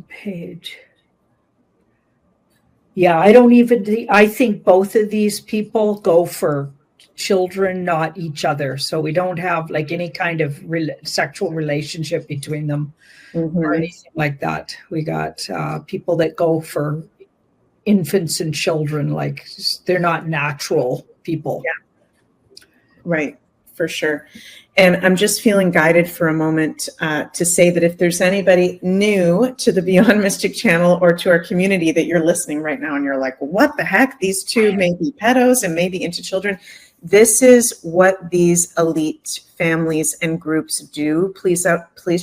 Page. Yeah, I think both of these people go for children, not each other. So we don't have like any kind of sexual relationship between them or anything like that. We got people that go for infants and children, like they're not natural people. Yeah. Right, for sure. And I'm just feeling guided for a moment to say that if there's anybody new to the Beyond Mystic channel or to our community that you're listening right now and you're like, what the heck? These 2 may be pedos and maybe into children. This is what these elite families and groups do. Please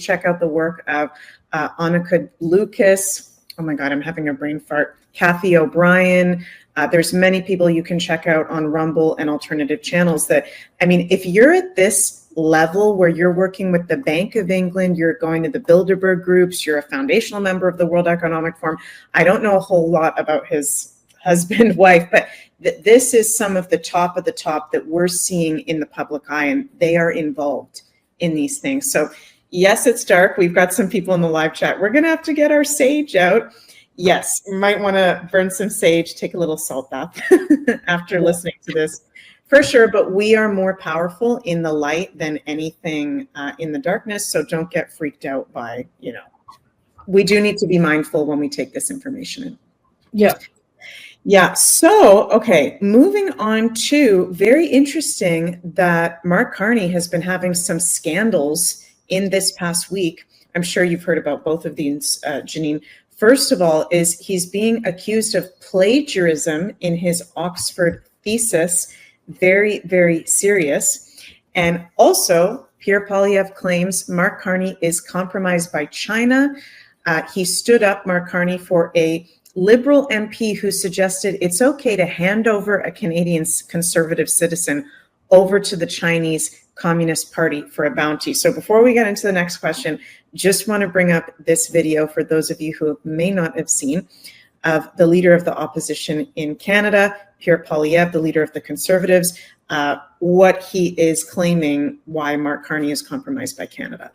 check out the work of Annika Lucas. Oh my God, I'm having a brain fart. Kathy O'Brien. There's many people you can check out on Rumble and alternative channels that, I mean, if you're at this level where you're working with the Bank of England, you're going to the Bilderberg groups, you're a foundational member of the World Economic Forum. I don't know a whole lot about his husband, wife, but this is some of the top that we're seeing in the public eye, and they are involved in these things. So yes, it's dark. We've got some people in the live chat. We're going to have to get our sage out. Yes, you might want to burn some sage, take a little salt bath after listening to this, for sure. But we are more powerful in the light than anything in the darkness. So don't get freaked out by, we do need to be mindful when we take this information in. Yeah. Yeah. So, okay, moving on to very interesting that Mark Carney has been having some scandals in this past week. I'm sure you've heard about both of these, Janine. First of all, is he's being accused of plagiarism in his Oxford thesis. Very, very serious. And also, Pierre Poilievre claims Mark Carney is compromised by China. He stood up, Mark Carney, for a Liberal MP who suggested it's okay to hand over a Canadian conservative citizen over to the Chinese Communist Party for a bounty. So before we get into the next question, just want to bring up this video for those of you who may not have seen of the leader of the opposition in Canada, Pierre Poilievre, the leader of the Conservatives, what he is claiming why Mark Carney is compromised by Canada.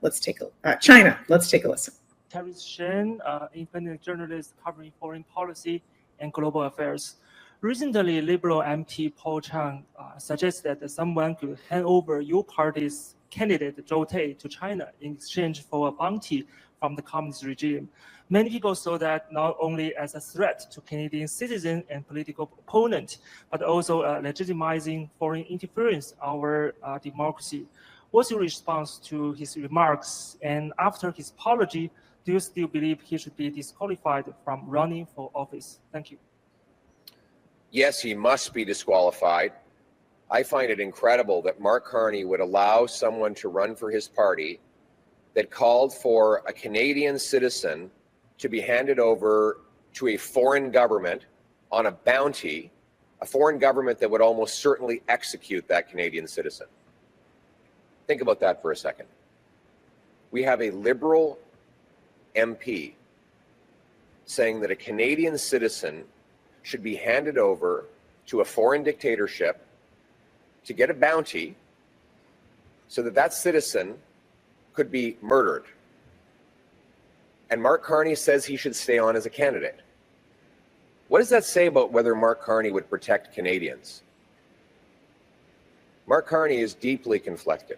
China. Let's take a listen. Terrence Shen, independent journalist covering foreign policy and global affairs. Recently, Liberal MP Paul Chang suggested that someone could hand over your party's candidate Zhou Tai to China in exchange for a bounty from the communist regime. Many people saw that not only as a threat to Canadian citizens and political opponent, but also legitimizing foreign interference in our democracy. What's your response to his remarks? And after his apology, do you still believe he should be disqualified from running for office? Thank you. Yes, he must be disqualified. I find it incredible that Mark Carney would allow someone to run for his party that called for a Canadian citizen to be handed over to a foreign government on a bounty, a foreign government that would almost certainly execute that Canadian citizen. Think about that for a second. We have a Liberal MP saying that a Canadian citizen should be handed over to a foreign dictatorship to get a bounty so that that citizen could be murdered. And Mark Carney says he should stay on as a candidate. What does that say about whether Mark Carney would protect Canadians? Mark Carney is deeply conflicted.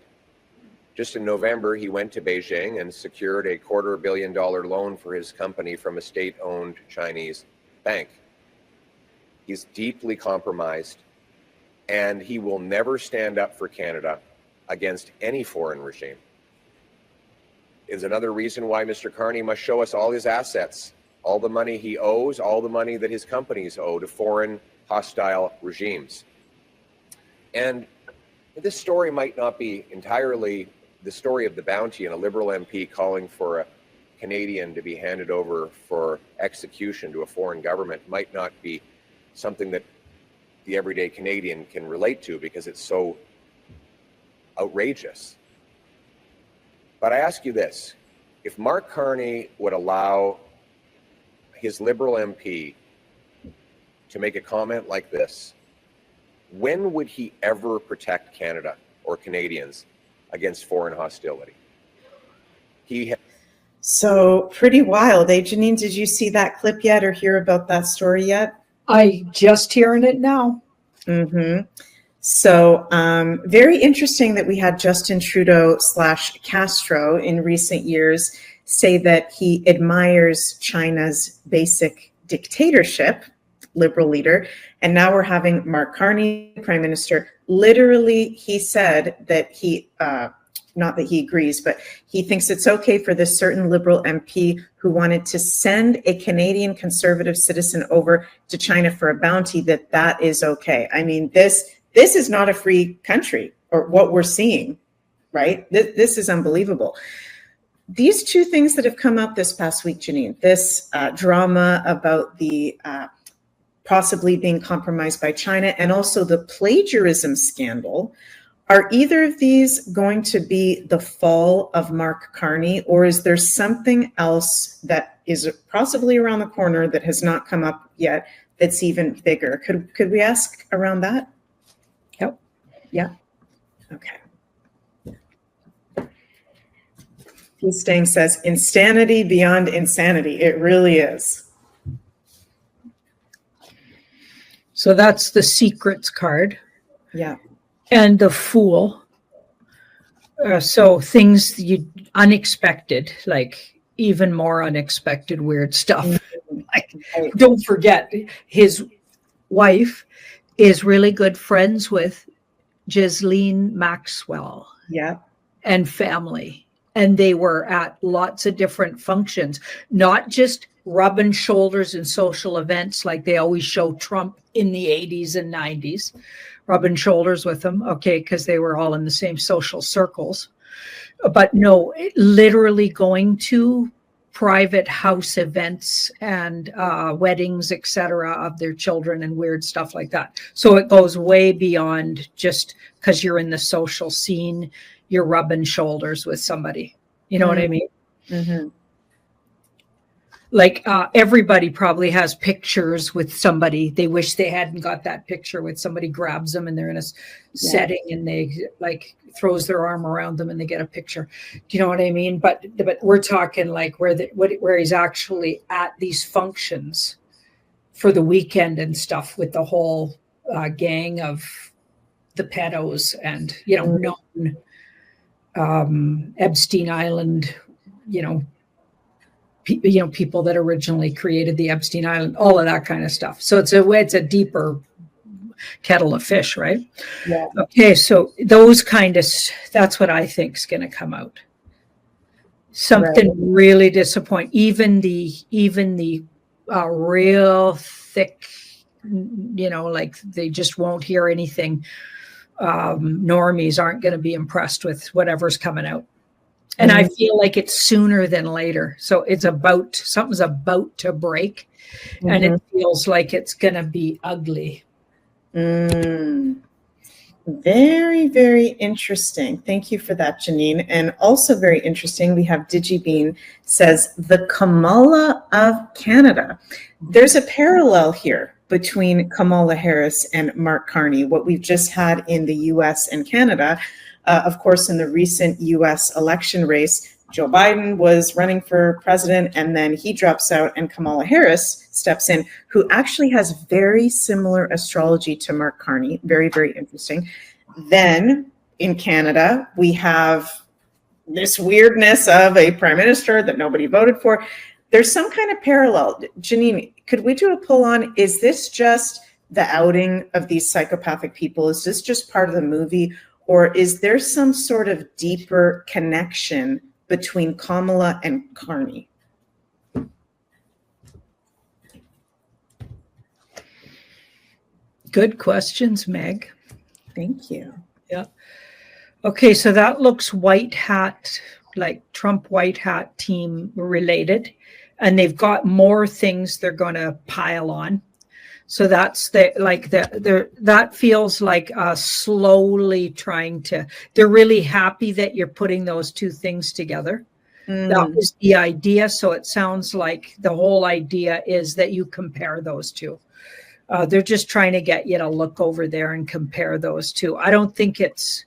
Just in November, he went to Beijing and secured a $250 million loan for his company from a state-owned Chinese bank. He's deeply compromised, and he will never stand up for Canada against any foreign regime. Is another reason why Mr. Carney must show us all his assets, all the money he owes, all the money that his companies owe to foreign hostile regimes. And this story might not be entirely the story of the bounty and a Liberal MP calling for a Canadian to be handed over for execution to a foreign government might not be something that the everyday Canadian can relate to because it's so outrageous. But I ask you this, if Mark Carney would allow his Liberal MP to make a comment like this, when would he ever protect Canada or Canadians against foreign hostility? So pretty wild, eh? Janine, did you see that clip yet or hear about that story yet? I just hearing it now. Mm-hmm. So very interesting that we had Justin Trudeau / Castro in recent years say that he admires China's basic dictatorship, Liberal leader. And now we're having Mark Carney, Prime Minister. Literally, he said that he, not that he agrees, but he thinks it's okay for this certain Liberal MP who wanted to send a Canadian conservative citizen over to China for a bounty, that is okay. I mean, this is not a free country, or what we're seeing, right? This is unbelievable. These two things that have come up this past week, Janine, this drama about the possibly being compromised by China and also the plagiarism scandal, are either of these going to be the fall of Mark Carney, or is there something else that is possibly around the corner that has not come up yet that's even bigger? Could we ask around that? Yep. Yeah. Okay. Peace Stang says, insanity beyond insanity. It really is. So that's the secrets card. Yeah. And the Fool. So things unexpected, like even more unexpected weird stuff. Like, don't forget, his wife is really good friends with Ghislaine Maxwell. Yeah. And family. And they were at lots of different functions, not just rubbing shoulders in social events like they always show Trump in the 80s and 90s, rubbing shoulders with them, okay, because they were all in the same social circles. But no, literally going to private house events and weddings, etc., of their children and weird stuff like that. So it goes way beyond just because you're in the social scene, you're rubbing shoulders with somebody. You know what I mean? Mm-hmm. Like everybody probably has pictures with somebody. They wish they hadn't got that picture with somebody grabs them and they're in a setting and they like throws their arm around them and they get a picture. Do you know what I mean? But we're talking like where he's actually at these functions for the weekend and stuff with the whole gang of the pedos and, known Epstein Island, people that originally created the Epstein Island, all of that kind of stuff. So it's a deeper kettle of fish, right? Yeah. Okay, so those that's what I think is going to come out. Something really disappointing. Even the real thick, like they just won't hear anything. Normies aren't going to be impressed with whatever's coming out. And I feel like it's sooner than later. So something's about to break, and it feels like it's going to be ugly. Very, very interesting. Thank you for that, Janine. And also very interesting, we have DigiBean says, the Kamala of Canada. There's a parallel here between Kamala Harris and Mark Carney, what we've just had in the US and Canada. Of course, in the recent US election race, Joe Biden was running for president, and then he drops out and Kamala Harris steps in, who actually has very similar astrology to Mark Carney. Very, very interesting. Then in Canada, we have this weirdness of a prime minister that nobody voted for. There's some kind of parallel. Janine, could we do a pull on, is this just the outing of these psychopathic people? Is this just part of the movie? Or is there some sort of deeper connection between Kamala and Carney? Good questions, Meg. Thank you. Yeah. Okay, so that looks white hat, like Trump white hat team related, and they've got more things they're going to pile on. So that feels like slowly trying to. They're really happy that you're putting those two things together. That was the idea. So it sounds like the whole idea is that you compare those two. They're just trying to get you to look over there and compare those two. I don't think it's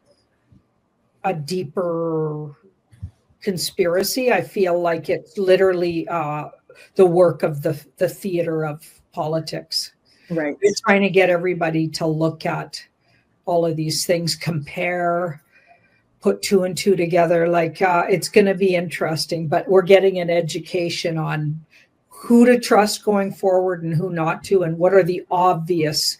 a deeper conspiracy. I feel like it's literally the work of the theater of politics. Right. It's trying to get everybody to look at all of these things, compare, put two and two together. It's going to be interesting, but we're getting an education on who to trust going forward and who not to, and what are the obvious.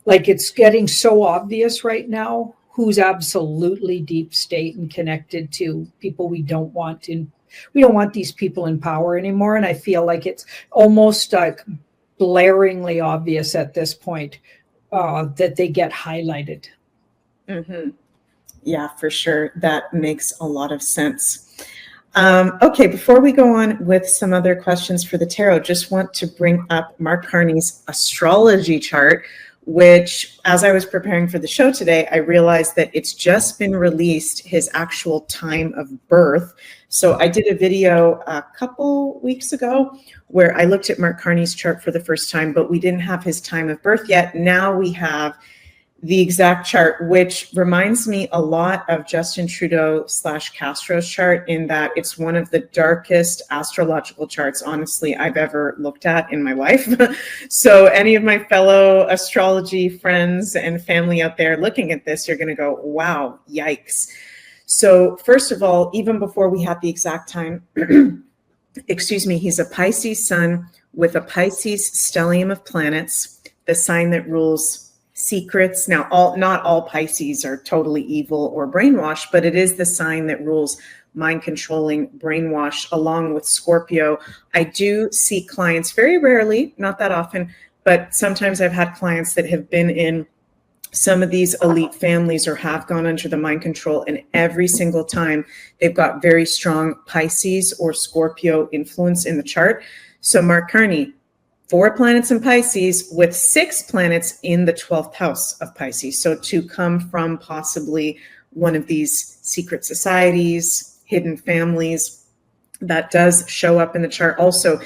It's getting so obvious right now who's absolutely deep state and connected to people we don't want in. We don't want these people in power anymore, and I feel like it's almost like blaringly obvious at this point that they get highlighted. Mm-hmm. Yeah, for sure. That makes a lot of sense. Okay, before we go on with some other questions for the tarot, just want to bring up Mark Carney's astrology chart, which, as I was preparing for the show today, I realized that it's just been released, his actual time of birth. So I did a video a couple weeks ago where I looked at Mark Carney's chart for the first time, but we didn't have his time of birth yet. Now we have the exact chart, which reminds me a lot of Justin Trudeau / Castro's chart, in that it's one of the darkest astrological charts, honestly, I've ever looked at in my life. So any of my fellow astrology friends and family out there looking at this, you're going to go, wow, yikes. So first of all, even before we had the exact time, excuse me, he's a Pisces sun with a Pisces stellium of planets, the sign that rules secrets. Now, not all Pisces are totally evil or brainwashed, but it is the sign that rules mind controlling, brainwash, along with Scorpio. I do see clients very rarely, not that often, but sometimes I've had clients that have been in some of these elite families or have gone under the mind control, and every single time they've got very strong Pisces or Scorpio influence in the chart. So Mark Carney, 4 planets in Pisces with 6 planets in the 12th house of Pisces. So to come from possibly one of these secret societies, hidden families, that does show up in the chart. Also,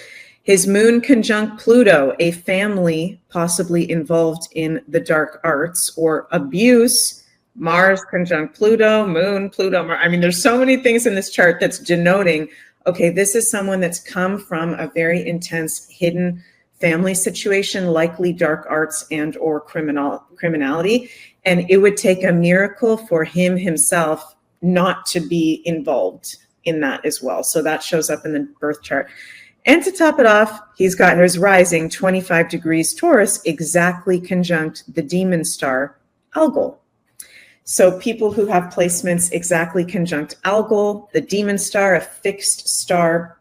his moon conjunct Pluto, a family possibly involved in the dark arts or abuse. Mars conjunct Pluto, moon, Pluto, Mars. I mean, there's so many things in this chart that's denoting, okay, this is someone that's come from a very intense hidden family situation, likely dark arts and or criminality. And it would take a miracle for him himself not to be involved in that as well. So that shows up in the birth chart. And to top it off, he's got his rising 25 degrees Taurus exactly conjunct the demon star Algol. So people who have placements exactly conjunct Algol, the demon star, a fixed star,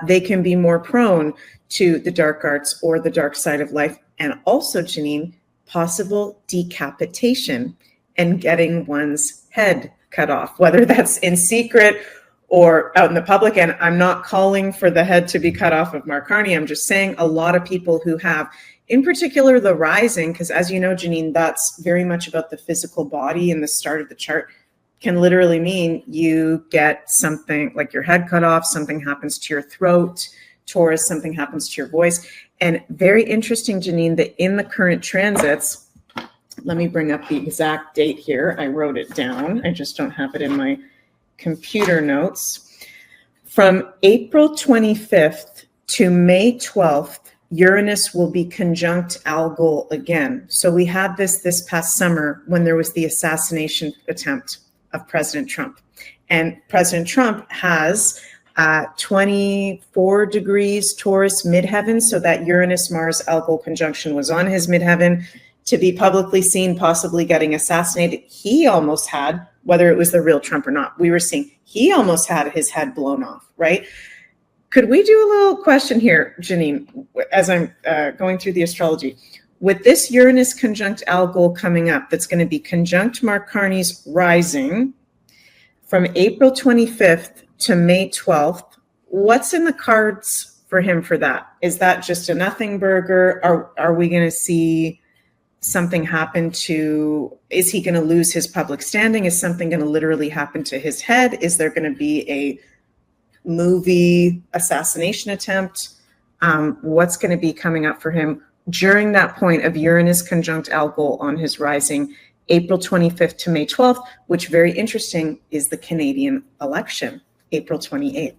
they can be more prone to the dark arts or the dark side of life. And also, Janine, possible decapitation and getting one's head cut off, whether that's in secret or out in the public. And I'm not calling for the head to be cut off of Mark Carney. I'm just saying a lot of people who have, in particular, the rising, because as you know, Janine, that's very much about the physical body, and the start of the chart can literally mean you get something like your head cut off, something happens to your throat, Taurus, something happens to your voice. And very interesting, Janine, that in the current transits, let me bring up the exact date here. I wrote it down. I just don't have it in my computer notes. From April 25th to May 12th, Uranus will be conjunct Algol again. So we had this past summer when there was the assassination attempt of President Trump. And President Trump has 24 degrees Taurus midheaven, so that Uranus-Mars Algol conjunction was on his midheaven to be publicly seen, possibly getting assassinated. He almost had, whether it was the real Trump or not, we were seeing, he almost had his head blown off, right? Could we do a little question here, Janine, as I'm going through the astrology? With this Uranus conjunct Algol coming up, that's going to be conjunct Mark Carney's rising from April 25th to May 12th, what's in the cards for him for that? Is that just a nothing burger? Are we going to see something happen to, is he going to lose his public standing? Is something going to literally happen to his head? Is there going to be a movie assassination attempt? What's going to be coming up for him during that point of Uranus conjunct Algol on his rising, April 25th to May 12th, which, very interesting, is the Canadian election, April 28th.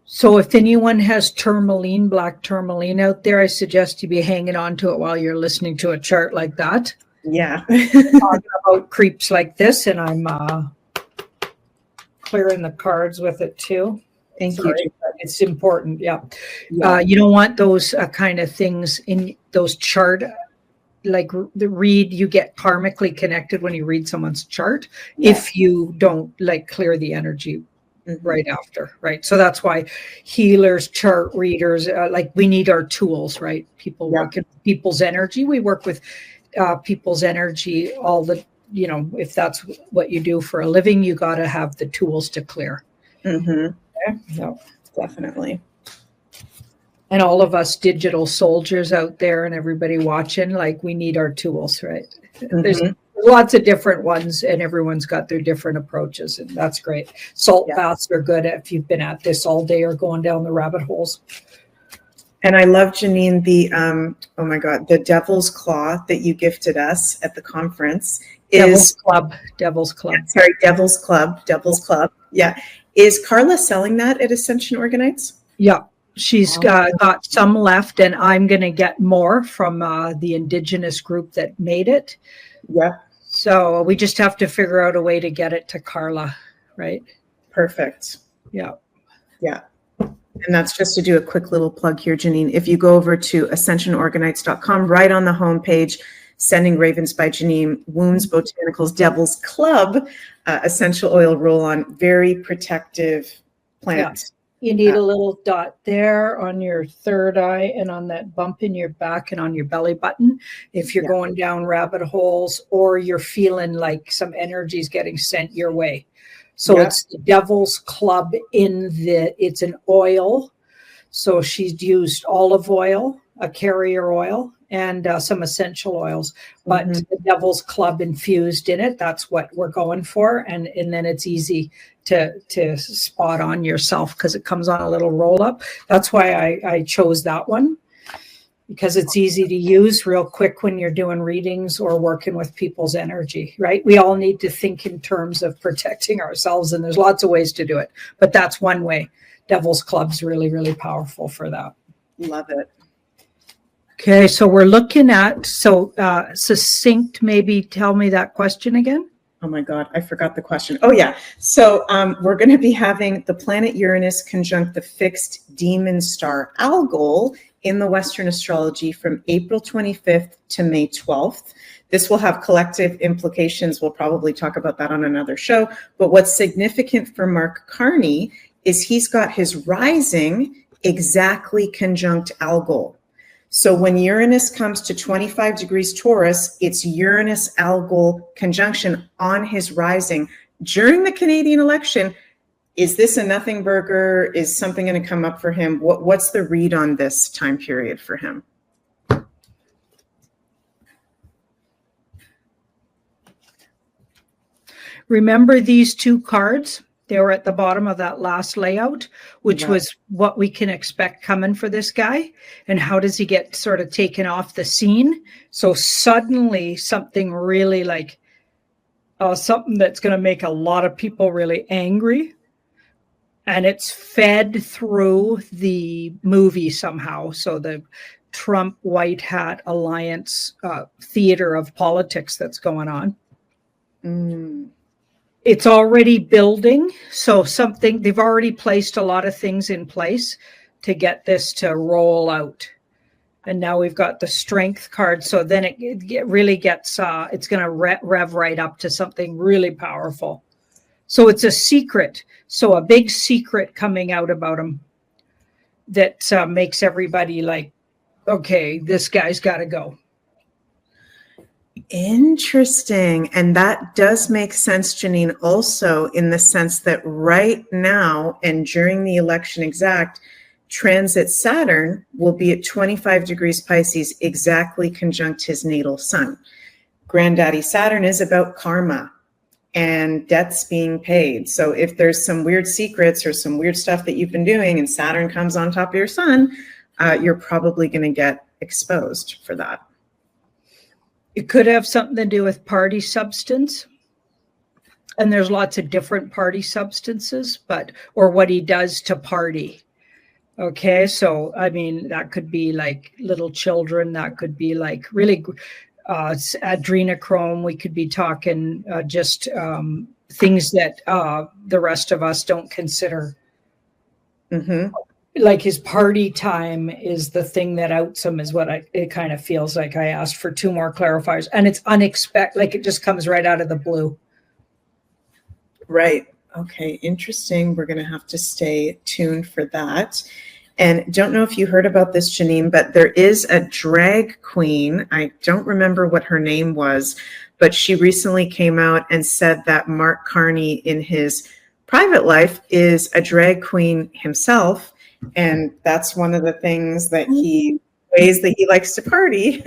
So if anyone has tourmaline, black tourmaline out there, I suggest you be hanging on to it while you're listening to a chart like that. Yeah. Talking about creeps like this, and I'm clearing the cards with it too. Thank you. It's important, yeah. You don't want those kind of things in those chart, like the read, you get karmically connected when you read someone's chart, if you don't like clear the energy right after, right? So that's why healers, chart readers, like we need our tools, right? People work in people's energy. We work with people's energy all the, you know, if that's what you do for a living, you got to have the tools to clear. Mm-hmm. Okay? So, definitely. And all of us digital soldiers out there and everybody watching, like we need our tools, right? There's lots of different ones and everyone's got their different approaches, and that's great. Salt baths are good if you've been at this all day or going down the rabbit holes. And I love, Janine, the, oh my God, the Devil's Claw that you gifted us at the conference is Devil's Club. Sorry, Devil's Club. Yeah. Is Carla selling that at Ascension Organites? Yeah. She's got some left, and I'm going to get more from the Indigenous group that made it. Yeah. So we just have to figure out a way to get it to Carla, right? Perfect. Yeah. Yeah. And that's just to do a quick little plug here, Janine. If you go over to ascensionorganites.com, right on the homepage, Sending Ravens by Janine, Wounds Botanicals, Devil's Club, essential oil roll-on, very protective plant. Yeah. You need a little dot there on your third eye and on that bump in your back and on your belly button. If you're going down rabbit holes or you're feeling like some energy is getting sent your way. So it's the Devil's Club it's an oil. So she's used olive oil, a carrier oil, and some essential oils, but the Devil's Club infused in it. That's what we're going for. And then it's easy to spot on yourself because it comes on a little roll up. That's why I chose that one, because it's easy to use real quick when you're doing readings or working with people's energy, right? We all need to think in terms of protecting ourselves, and there's lots of ways to do it, but that's one way. Devil's Club's really, really powerful for that. Love it. Okay, so we're looking at, succinct, maybe tell me that question again. Oh my God, I forgot the question. Oh yeah, so we're going to be having the planet Uranus conjunct the fixed demon star Algol in the Western astrology from April 25th to May 12th. This will have collective implications. We'll probably talk about that on another show. But what's significant for Mark Carney is he's got his rising exactly conjunct Algol. So when Uranus comes to 25 degrees Taurus, it's Uranus-Algol conjunction on his rising. During the Canadian election, is this a nothing burger? Is something going to come up for him? What's the read on this time period for him? Remember these two cards? They were at the bottom of that last layout, which was what we can expect coming for this guy. And how does he get sort of taken off the scene? So suddenly something really like something that's going to make a lot of people really angry. And it's fed through the movie somehow. So the Trump White Hat Alliance theater of politics that's going on. It's already building. So they've already placed a lot of things in place to get this to roll out. And now we've got the strength card. So then it really gets, it's going to rev right up to something really powerful. So it's a secret. So a big secret coming out about him that makes everybody like, okay, this guy's got to go. Interesting. And that does make sense, Janine, also in the sense that right now and during the election exact, transit Saturn will be at 25 degrees Pisces, exactly conjunct his natal sun. Granddaddy Saturn is about karma and debts being paid. So if there's some weird secrets or some weird stuff that you've been doing and Saturn comes on top of your sun, you're probably going to get exposed for that. It could have something to do with party substance. And there's lots of different party substances, or what he does to party. Okay, so I mean, that could be like little children. That could be like really adrenochrome. We could be talking just things that the rest of us don't consider. Mm-hmm. Like his party time is the thing that outs him, is what it kind of feels like. I asked for 2 more clarifiers, and it's unexpected. Like it just comes right out of the blue. Right. Okay. Interesting. We're going to have to stay tuned for that. And don't know if you heard about this, Janine, but there is a drag queen. I don't remember what her name was, but she recently came out and said that Mark Carney in his private life is a drag queen himself. And that's one of the things that ways that he likes to party.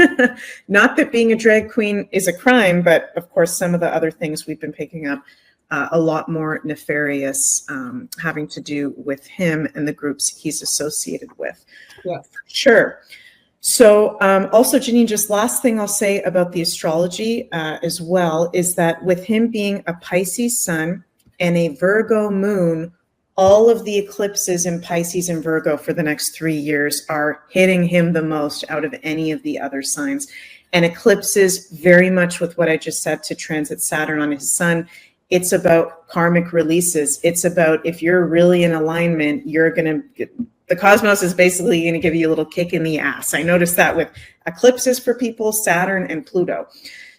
Not that being a drag queen is a crime, but of course, some of the other things we've been picking up a lot more nefarious, having to do with him and the groups he's associated with. Yeah, sure. So also, Janine, just last thing I'll say about the astrology as well is that with him being a Pisces sun and a Virgo moon, all of the eclipses in Pisces and Virgo for the next 3 years are hitting him the most out of any of the other signs. And eclipses, very much with what I just said to transit Saturn on his sun, it's about karmic releases. It's about if you're really in alignment, the cosmos is basically going to give you a little kick in the ass. I noticed that with eclipses for people, Saturn and Pluto.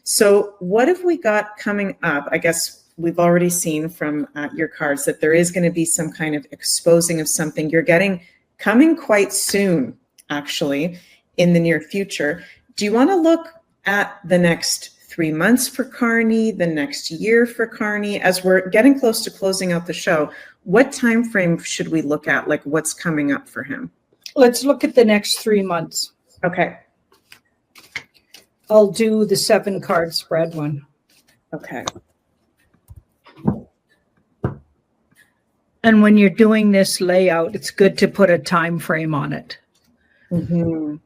So what have we got coming up? I guess we've already seen from your cards that there is going to be some kind of exposing of something you're getting coming quite soon, actually, in the near future. Do you want to look at the next 3 months for Carney, the next year for Carney? As we're getting close to closing out the show, what time frame should we look at? Like what's coming up for him? Let's look at the next 3 months. Okay. I'll do the 7 card spread one. Okay. And when you're doing this layout, it's good to put a time frame on it. Mm-hmm.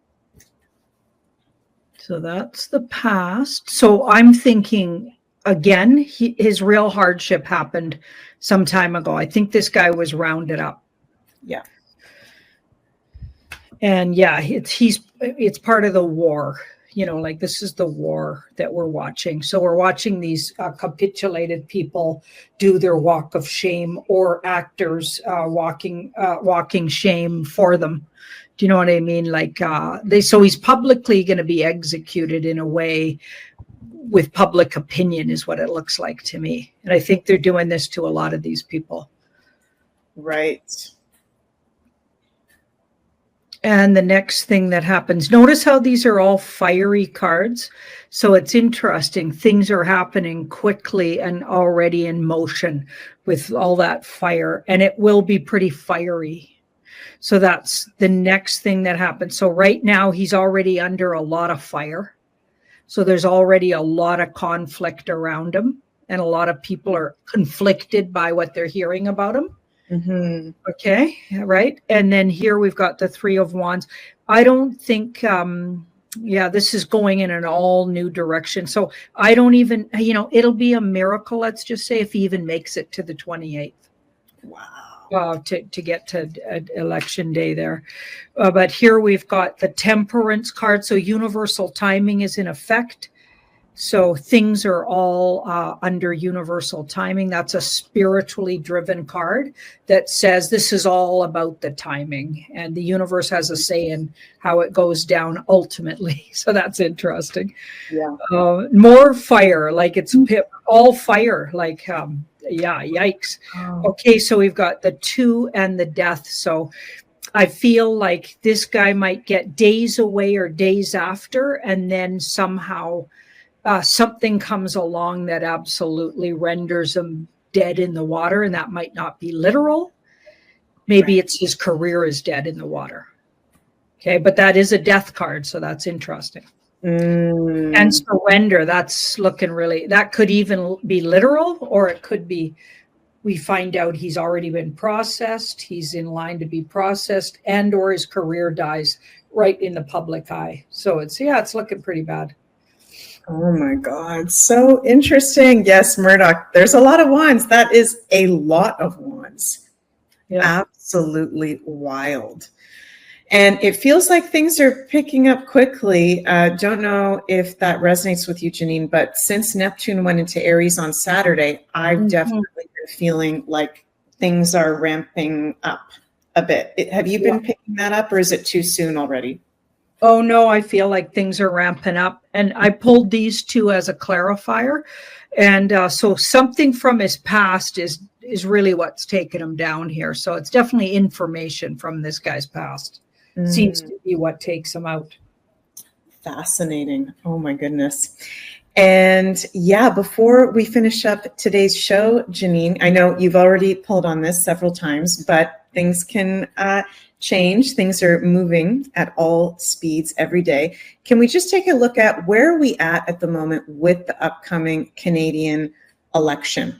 So that's the past. So I'm thinking, again, his real hardship happened some time ago. I think this guy was rounded up. Yeah. And yeah, it's part of the war. like this is the war that we're watching. So we're watching these capitulated people do their walk of shame, or actors walking shame for them. Do you know what I mean? Like so he's publicly going to be executed in a way with public opinion, is what it looks like to me. And I think they're doing this to a lot of these people. Right. And the next thing that happens, notice how these are all fiery cards. So it's interesting. Things are happening quickly and already in motion with all that fire, and it will be pretty fiery. So that's the next thing that happens. So right now he's already under a lot of fire. So there's already a lot of conflict around him, and a lot of people are conflicted by what they're hearing about him. Mm-hmm. Okay, right. And then here we've got the Three of Wands. I don't think, this is going in an all new direction. So I don't even, it'll be a miracle, let's just say, if he even makes it to the 28th. Wow. To get to election day there. But here we've got the Temperance card. So universal timing is in effect. So things are all under universal timing. That's a spiritually driven card that says this is all about the timing, and the universe has a say in how it goes down ultimately. So that's interesting. Yeah. More fire, like it's all fire, like, yikes. Oh. Okay, so we've got the 2 and the Death. So I feel like this guy might get days away or days after, and then somehow something comes along that absolutely renders him dead in the water, and that might not be literal. Maybe it's his career is dead in the water. Okay, but that is a death card, so that's interesting. And surrender, that's looking really, that could even be literal, or it could be we find out he's already been processed, he's in line to be processed, and or his career dies right in the public eye. So it's looking pretty bad. Oh my God. So interesting. Yes, Murdoch. There's a lot of wands. That is a lot of wands. Yeah. Absolutely wild. And it feels like things are picking up quickly. Don't know if that resonates with you, Janine, but since Neptune went into Aries on Saturday, I've definitely been feeling like things are ramping up a bit. Have you been picking that up, or is it too soon already? Oh, no, I feel like things are ramping up. And I pulled these two as a clarifier. And so something from his past is really what's taken him down here. So it's definitely information from this guy's past. Seems to be what takes him out. Fascinating. Oh, my goodness. And before we finish up today's show, Janine, I know you've already pulled on this several times, but things can change. Things are moving at all speeds every day. Can we just take a look at where are we at the moment with the upcoming Canadian election?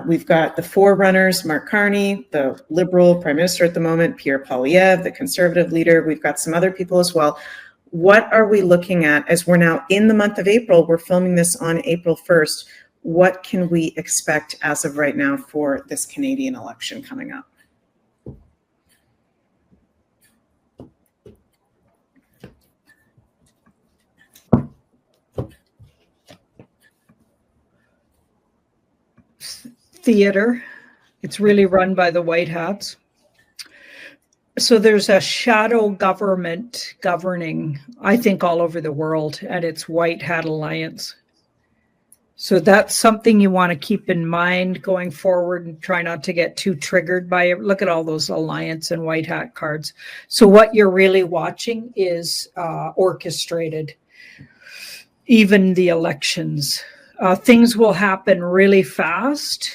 We've got the forerunners, Mark Carney, the Liberal Prime Minister at the moment, Pierre Poilievre, the Conservative leader. We've got some other people as well. What are we looking at as we're now in the month of April? We're filming this on April 1st. What can we expect as of right now for this Canadian election coming up? Theater. It's really run by the White Hats. So there's a shadow government governing, I think, all over the world, and it's White Hat Alliance. So that's something you want to keep in mind going forward, and try not to get too triggered by it. Look at all those Alliance and White Hat cards. So what you're really watching is orchestrated, even the elections. Things will happen really fast,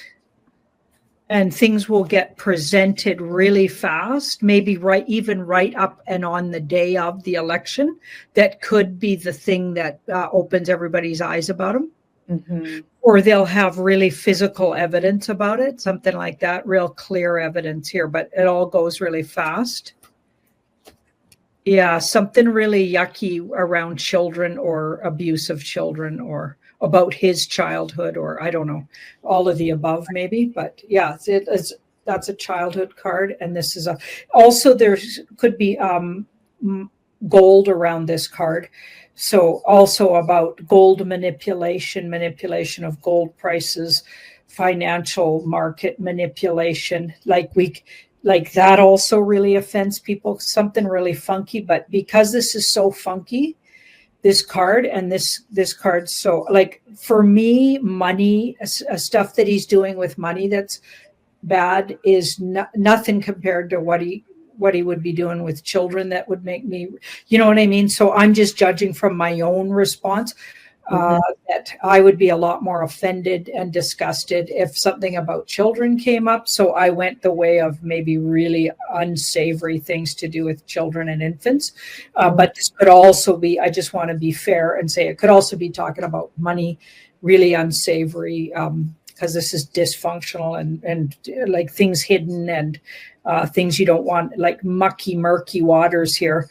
and things will get presented really fast, maybe even right up and on the day of the election. That could be the thing that opens everybody's eyes about them. Mm-hmm. Or they'll have really physical evidence about it, something like that, real clear evidence here, but it all goes really fast. Yeah, something really yucky around children or abuse of children or about his childhood, or I don't know, all of the above maybe. But yeah, that's a childhood card. And this is also there could be gold around this card. So also about gold manipulation of gold prices, financial market manipulation. Like that also really offends people, something really funky. But because this is so funky, this card and this card, so like for me, money, stuff that he's doing with money that's bad is nothing compared to what he would be doing with children. That would make me, you know what I mean? So I'm just judging from my own response. That I would be a lot more offended and disgusted if something about children came up. So I went the way of maybe really unsavory things to do with children and infants. But this could also be, I just want to be fair and say it could also be talking about money, really unsavory, because this is dysfunctional and like things hidden and things you don't want, like murky waters here.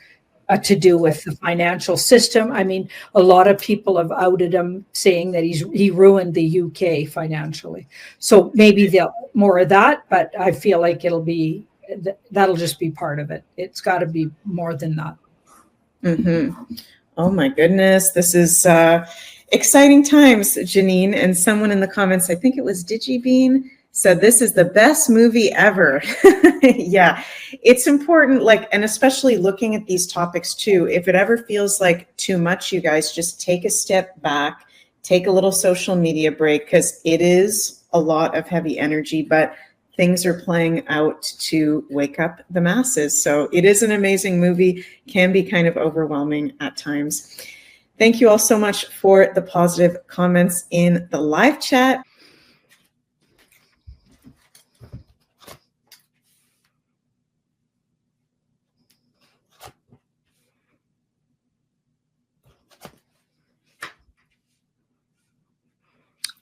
To do with the financial system. I mean, a lot of people have outed him, saying that he ruined the UK financially. So maybe more of that, but I feel like that'll just be part of it. It's got to be more than that. Oh my goodness, this is exciting times, Janine. And someone in the comments, I think it was DigiBean, said this is the best movie ever. Yeah, it's important, like, and especially looking at these topics too, if it ever feels like too much, you guys just take a step back, take a little social media break, because it is a lot of heavy energy, but things are playing out to wake up the masses. So it is an amazing movie, can be kind of overwhelming at times. Thank you all so much for the positive comments in the live chat.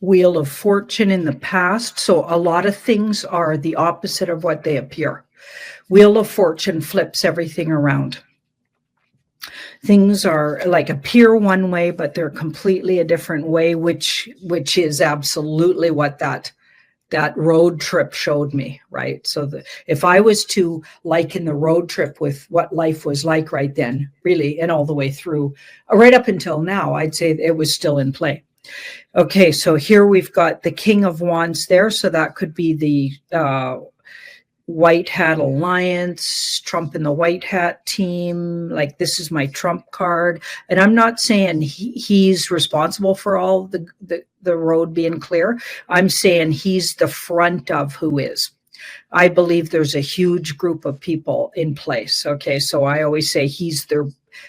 Wheel of Fortune in the past. So a lot of things are the opposite of what they appear. Wheel of Fortune flips everything around. Things are like appear one way, but they're completely a different way, which is absolutely what that road trip showed me, right? So if I was to liken the road trip with what life was like right then, really, and all the way through, right up until now, I'd say it was still in play. Okay, so here we've got the King of Wands there. So that could be the White Hat Alliance, Trump and the White Hat team. Like, this is my Trump card. And I'm not saying he's responsible for all the road being clear. I'm saying he's the front of who is. I believe there's a huge group of people in place. Okay, so I always say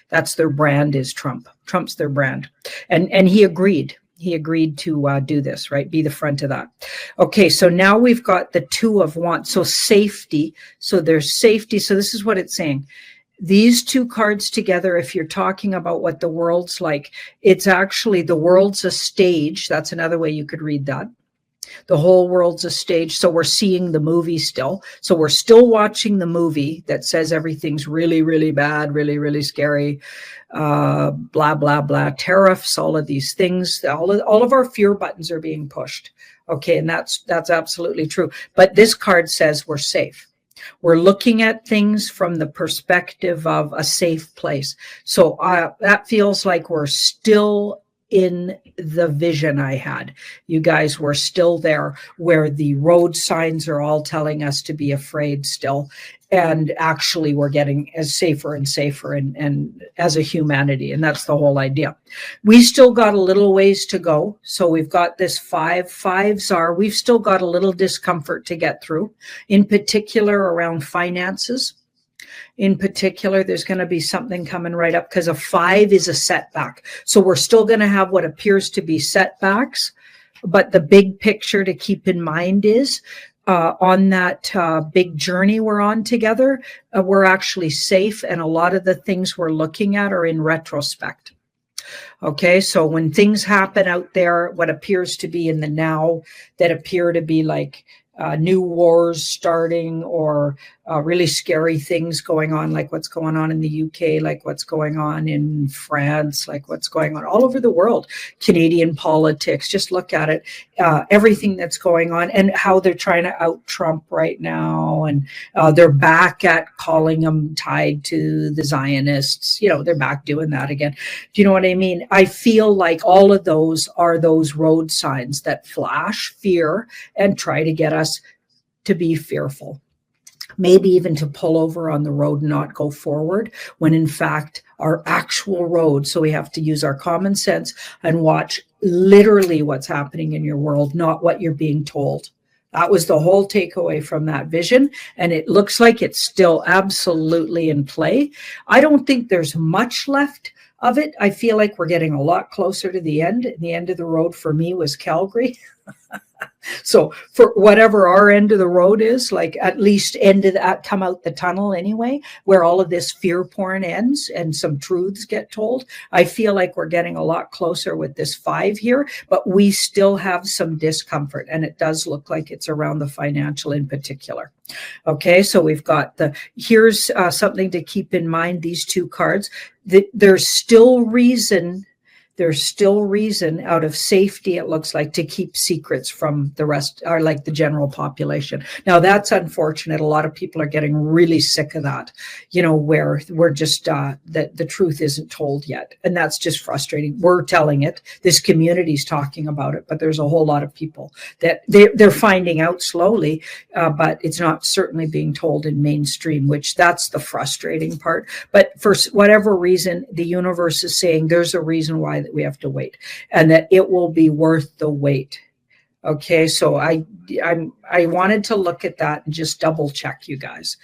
that's their brand, is Trump. Trump's their brand. And he agreed. He agreed to do this, right? Be the front of that. Okay, so now we've got the Two of Wands. So safety. So there's safety. So this is what it's saying. These two cards together, if you're talking about what the world's like, it's actually the world's a stage. That's another way you could read that. The whole world's a stage. So we're seeing the movie still. So we're still watching the movie that says everything's really, really bad, really, really scary, blah, blah, blah, tariffs, all of these things. All of our fear buttons are being pushed. Okay, and that's absolutely true. But this card says we're safe. We're looking at things from the perspective of a safe place. So that feels like we're still in the vision I had. You guys were still there, where the road signs are all telling us to be afraid still. And actually we're getting as safer and safer and as a humanity. And that's the whole idea. We still got a little ways to go. So we've got this we've still got a little discomfort to get through, in particular around finances. In particular, there's going to be something coming right up, because a 5 is a setback. So we're still going to have what appears to be setbacks. But the big picture to keep in mind is on that big journey we're on together, we're actually safe. And a lot of the things we're looking at are in retrospect. Okay, so when things happen out there, what appears to be in the now, that appear to be like new wars starting, or really scary things going on, like what's going on in the UK, like what's going on in France, like what's going on all over the world. Canadian politics, just look at it, everything that's going on, and how they're trying to out Trump right now, and they're back at calling them tied to the Zionists. They're back doing that again. Do you know what I mean? I feel like all of those are those road signs that flash fear and try to get us to be fearful, maybe even to pull over on the road and not go forward, when in fact our actual road. So we have to use our common sense and watch literally what's happening in your world, not what you're being told. That was the whole takeaway from that vision. And it looks like it's still absolutely in play. I don't think there's much left of it. I feel like we're getting a lot closer to the end. The end of the road for me was Calgary. So for whatever our end of the road is, like at least end of that, come out the tunnel anyway, where all of this fear porn ends and some truths get told. I feel like we're getting a lot closer with this 5 here, but we still have some discomfort, and it does look like it's around the financial in particular. Okay, so we've got here's something to keep in mind, these 2 cards. There's still reason out of safety, it looks like, to keep secrets from the rest, or like the general population. Now that's unfortunate. A lot of people are getting really sick of that, where we're just that the truth isn't told yet, and that's just frustrating. We're telling it, this community's talking about it, but there's a whole lot of people that they're finding out slowly, but it's not certainly being told in mainstream, which that's the frustrating part. But for whatever reason, the universe is saying there's a reason why that we have to wait, and that it will be worth the wait. Okay, so I wanted to look at that and just double check you guys,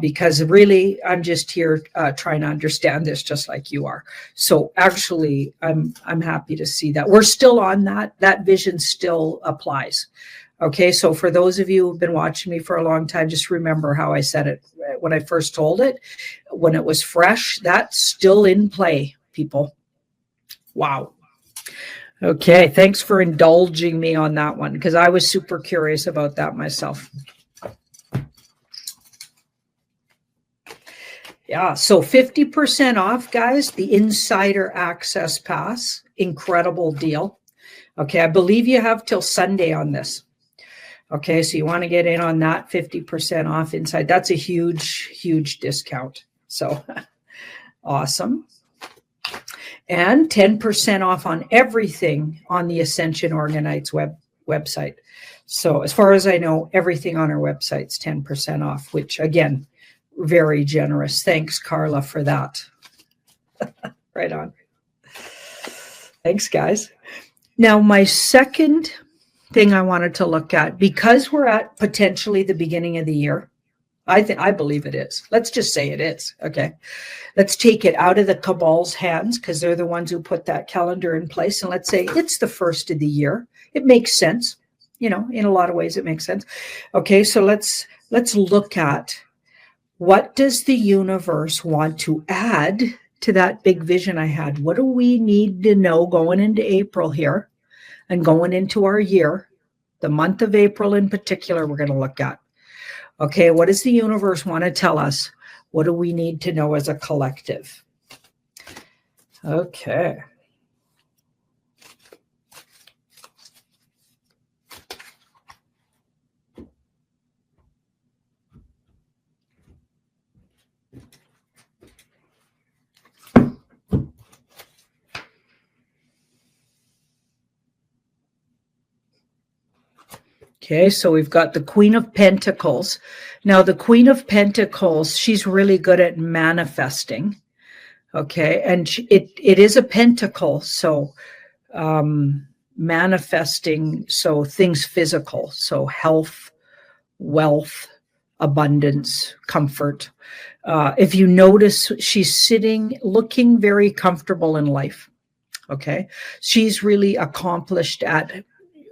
because really I'm just here trying to understand this just like you are. So actually I'm happy to see that we're still on that vision still applies. Okay, so for those of you who've been watching me for a long time, just remember how I said it when I first told it, when it was fresh. That's still in play, people. Wow. Okay, thanks for indulging me on that one, because I was super curious about that myself. Yeah, so 50% off, guys, the Insider Access Pass. Incredible deal. Okay, I believe you have till Sunday on this. Okay, so you want to get in on that, 50% off inside. That's a huge, huge discount. So awesome. And 10% off on everything on the Ascension Organites website. So as far as I know, everything on our website's 10% off, which again, very generous. Thanks, Carla, for that. Right on. Thanks, guys. Now, my second thing I wanted to look at, because we're at potentially the beginning of the year, I believe it is. Let's just say it is. Okay. Let's take it out of the cabal's hands, because they're the ones who put that calendar in place. And let's say it's the first of the year. It makes sense. In a lot of ways, it makes sense. Okay. So let's look at, what does the universe want to add to that big vision I had? What do we need to know going into April here and going into our year? The month of April in particular, we're going to look at. Okay, what does the universe want to tell us? What do we need to know as a collective? Okay. Okay, so we've got the Queen of Pentacles. Now, the Queen of Pentacles, she's really good at manifesting. Okay, and it is a pentacle, so manifesting, so things physical, so health, wealth, abundance, comfort. If you notice, she's sitting, looking very comfortable in life. Okay, she's really accomplished at.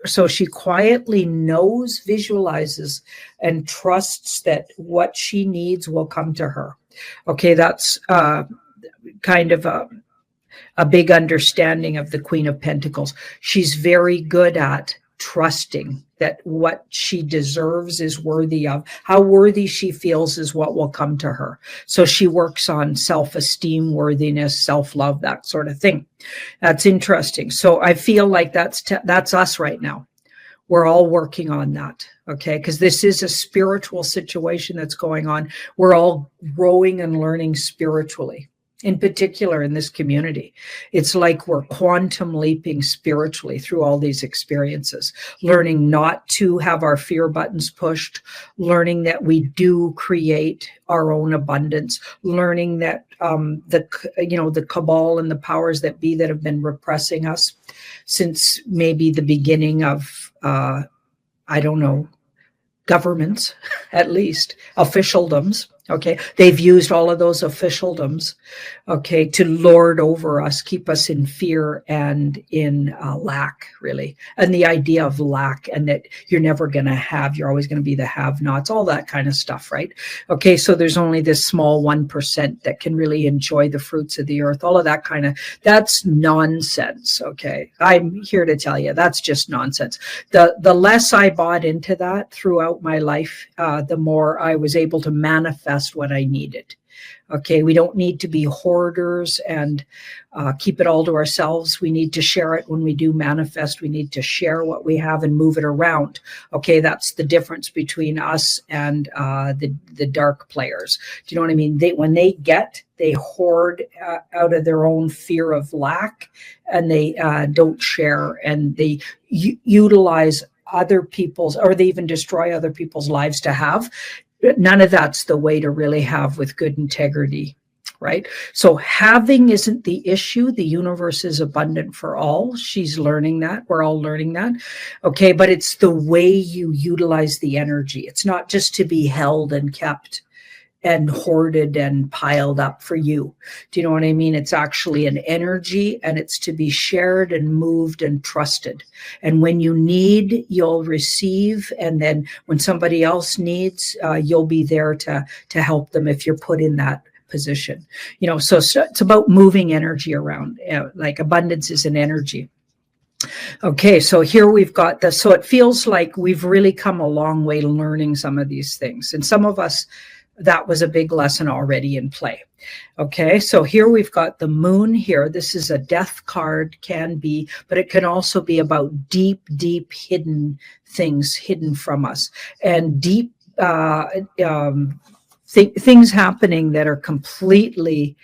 So she quietly knows, visualizes, and trusts that what she needs will come to her. Okay, that's kind of a big understanding of the Queen of Pentacles. She's very good at trusting that what she deserves is worthy of. How worthy she feels is what will come to her. So she works on self-esteem, worthiness, self-love, that sort of thing. That's interesting. So I feel like that's us right now. We're all working on that, okay? Because this is a spiritual situation that's going on. We're all growing and learning spiritually. In particular, in this community, it's like we're quantum leaping spiritually through all these experiences, learning not to have our fear buttons pushed, learning that we do create our own abundance, learning that the cabal and the powers that be that have been repressing us since maybe the beginning of governments, at least officialdoms. Okay, they've used all of those officialdoms, okay, to lord over us, keep us in fear and in lack, really. And the idea of lack, and that you're never going to have, you're always going to be the have-nots, all that kind of stuff, right? Okay, so there's only this small 1% that can really enjoy the fruits of the earth, all of that kind of, that's nonsense, okay? I'm here to tell you, that's just nonsense. The less I bought into that throughout my life, the more I was able to manifest what I needed. Okay, we don't need to be hoarders and keep it all to ourselves. We need to share it when we do manifest. We need to share what we have and move it around. Okay, that's the difference between us and the dark players. Do you know what I mean? When they hoard out of their own fear of lack, and they don't share, and they utilize other people's, or they even destroy other people's lives to have. None of that's the way to really have with good integrity, right? So having isn't the issue. The universe is abundant for all. She's learning that. We're all learning that. Okay, but it's the way you utilize the energy. It's not just to be held and kept and hoarded and piled up for you. Do you know what I mean? It's actually an energy, and it's to be shared and moved and trusted. And when you need, you'll receive. And then when somebody else needs, you'll be there to help them if you're put in that position. So it's about moving energy around. Like abundance is an energy. Okay, so here we've got this. So it feels like we've really come a long way learning some of these things. And some of us, that was a big lesson already in play. Okay, so here we've got the moon here. This is a death card, can be, but it can also be about deep, deep hidden things hidden from us, and deep things happening that are completely,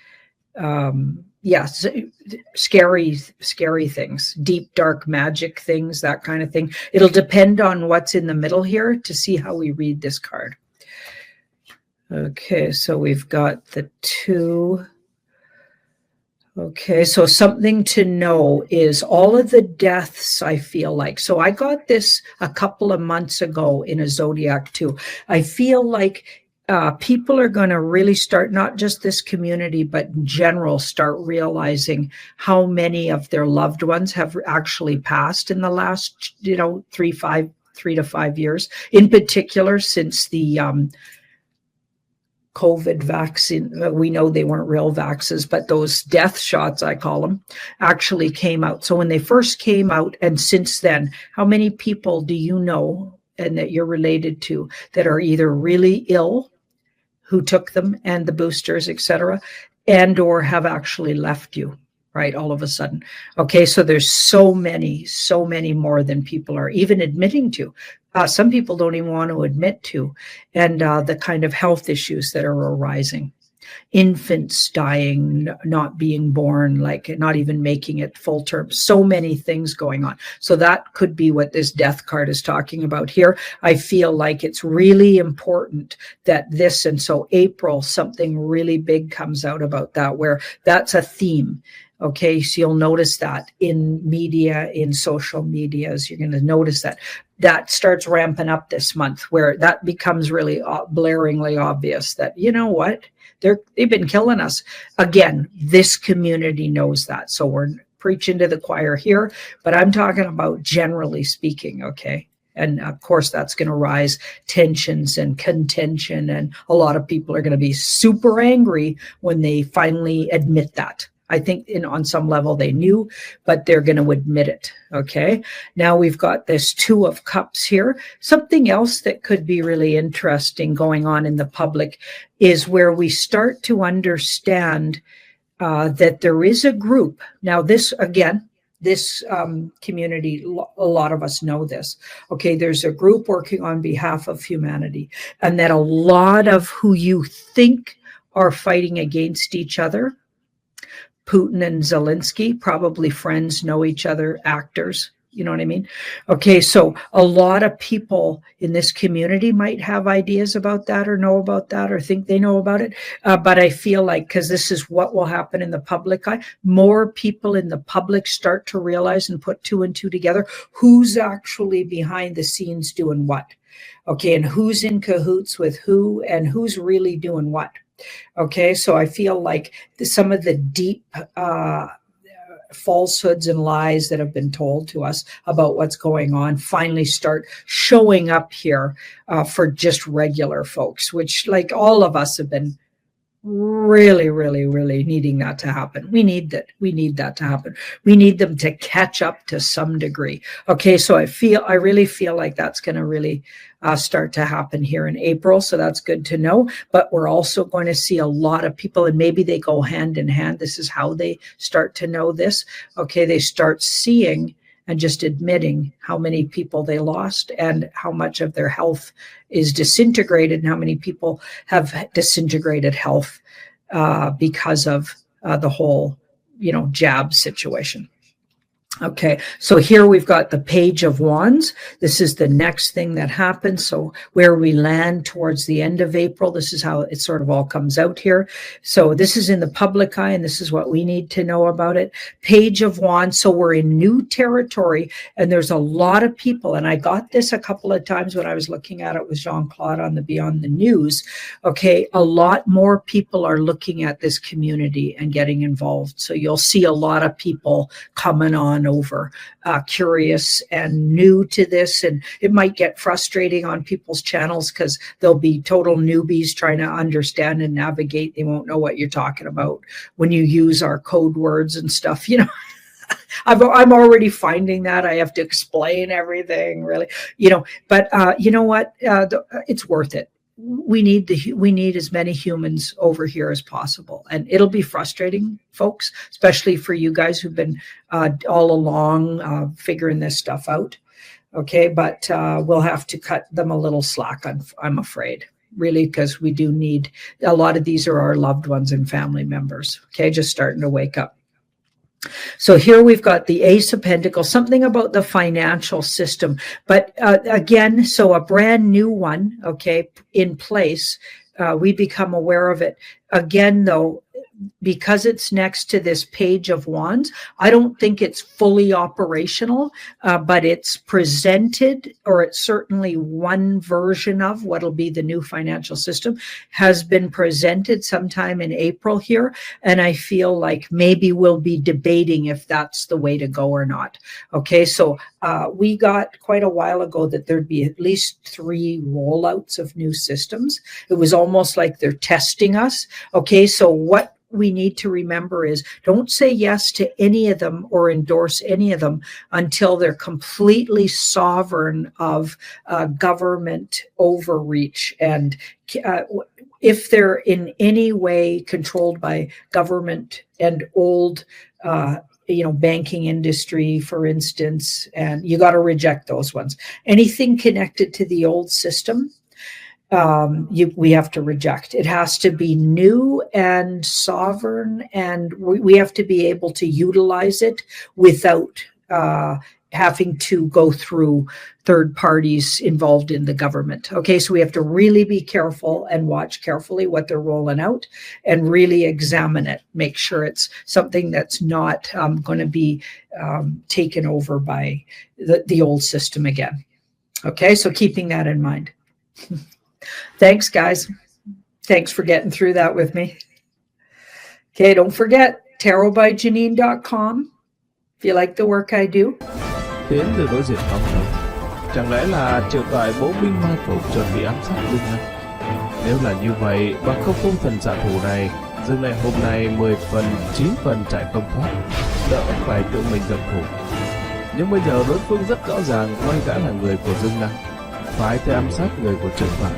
scary things, deep, dark magic things, that kind of thing. It'll depend on what's in the middle here to see how we read this card. Okay, so we've got the 2. Okay, so something to know is all of the deaths, I feel like. So I got this a couple of months ago in a Zodiac too. I feel like people are going to really start, not just this community, but in general, start realizing how many of their loved ones have actually passed in the last, 3 to 5 years. In particular, since the COVID vaccine, we know they weren't real vaxes, but those death shots, I call them, actually came out. So when they first came out, and since then, how many people do you know and that you're related to that are either really ill, who took them and the boosters, etc., and or have actually left you, right, all of a sudden? Okay, so there's so many more than people are even admitting to. Some people don't even want to admit to, and the kind of health issues that are arising. Infants dying, not being born, like not even making it full term. So many things going on. So that could be what this death card is talking about here. I feel like it's really important that this, and so April, something really big comes out about that, where that's a theme. Okay, so you'll notice that in media, in social medias, you're going to notice that starts ramping up this month, where that becomes really blaringly obvious that, you know what, they've been killing us. Again, this community knows that. So we're preaching to the choir here, but I'm talking about generally speaking, okay? And of course, that's going to rise tensions and contention. And a lot of people are going to be super angry when they finally admit that. I think on some level they knew, but they're going to admit it. Okay. Now we've got this Two of Cups here. Something else that could be really interesting going on in the public is where we start to understand that there is a group. Now this, again, this community, a lot of us know this. Okay, there's a group working on behalf of humanity, and that a lot of who you think are fighting against each other, Putin and Zelensky, probably friends, know each other, actors. You know what I mean? Okay, so a lot of people in this community might have ideas about that or know about that or think they know about it. But I feel like, because this is what will happen in the public eye, more people in the public start to realize and put two and two together who's actually behind the scenes doing what. Okay, and who's in cahoots with who and who's really doing what. Okay, so I feel like some of the deep falsehoods and lies that have been told to us about what's going on finally start showing up here for just regular folks, which, like, all of us have been really, really, really needing that to happen. We need that. We need that to happen. We need them to catch up to some degree. Okay, so I really feel like that's going to really start to happen here in April. So that's good to know. But we're also going to see a lot of people, and maybe they go hand in hand. This is how they start to know this. Okay, they start seeing and just admitting how many people they lost and how much of their health is disintegrated and how many people have disintegrated health because of the whole, jab situation. Okay, so here we've got the Page of Wands. This is the next thing that happens. So where we land towards the end of April, this is how it sort of all comes out here. So this is in the public eye, and this is what we need to know about it. Page of Wands. So we're in new territory, and there's a lot of people, and I got this a couple of times when I was looking at it with Jean-Claude on the Beyond the News. Okay, a lot more people are looking at this community and getting involved. So you'll see a lot of people coming on over, curious and new to this, and it might get frustrating on people's channels because they'll be total newbies trying to understand and navigate. They won't know what you're talking about when you use our code words and stuff, I'm already finding that I have to explain everything, really, but you know what, it's worth it. We need as many humans over here as possible, and it'll be frustrating, folks, especially for you guys who've been all along figuring this stuff out. Okay, but we'll have to cut them a little slack, I'm afraid, really, because we do need, a lot of these are our loved ones and family members. Okay, just starting to wake up. So here we've got the Ace of Pentacles, something about the financial system. But again, so a brand new one, okay, in place. We become aware of it. Again, though, because it's next to this Page of Wands, I don't think it's fully operational, but it's presented, or it's certainly one version of what'll be the new financial system has been presented sometime in April here. And I feel like maybe we'll be debating if that's the way to go or not. Okay, so we got quite a while ago that there'd be at least 3 rollouts of new systems. It was almost like they're testing us. Okay, so what we need to remember is don't say yes to any of them or endorse any of them until they're completely sovereign of government overreach. And if they're in any way controlled by government and old banking industry, for instance, and you got to reject those ones. Anything connected to the old system, we have to reject. It has to be new and sovereign, and we have to be able to utilize it without having to go through third parties involved in the government. Okay, so we have to really be careful and watch carefully what they're rolling out and really examine it. Make sure it's something that's not going to be taken over by the old system again. Okay, so keeping that in mind. Thanks, guys. Thanks for getting through that with me. Okay, don't forget, tarotbyjanine.com if you like the work I do. Đến từ đối diện âm thầm, chẳng lẽ là triệu tại bố binh ma tổ chuẩn bị ám sát Linh Anh? Nếu là như vậy, bằng không phong thần dạ thủ này dừng lại hôm nay 10 phần 9 phần chạy không thoát, đỡ phải tự mình động thủ. Nhưng bây giờ đối phương rất rõ ràng coi gã là người của Dương Lăng, phải tới ám sát người của Trường Phạt.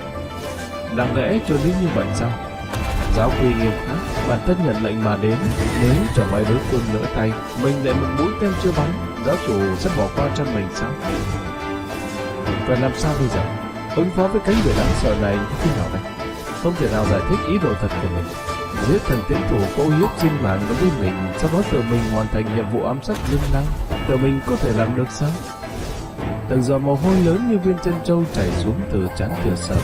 Đáng lẽ cho đến như vậy sao? Giáo quy nghiêm khắc, bản thân nhận lệnh mà đến, nếu chẳng may đối phương lỡ tay, mình lại một mũi tên chưa bắn, giáo chủ sẽ bỏ qua cho mình sao? Phải làm sao bây giờ? Ứng phó với cánh người đáng sợ này như thế nào đây? Không thể nào giải thích ý đồ thật của mình. Giết thần tiến thủ cố hiếp sinh mạng đối với mình, sau đó tự mình hoàn thành nhiệm vụ ám sát Dương Lăng, tự mình có thể làm được sao? Từng giọt mồ hôi lớn như viên chân trâu chảy xuống từ trán Thừa Sở.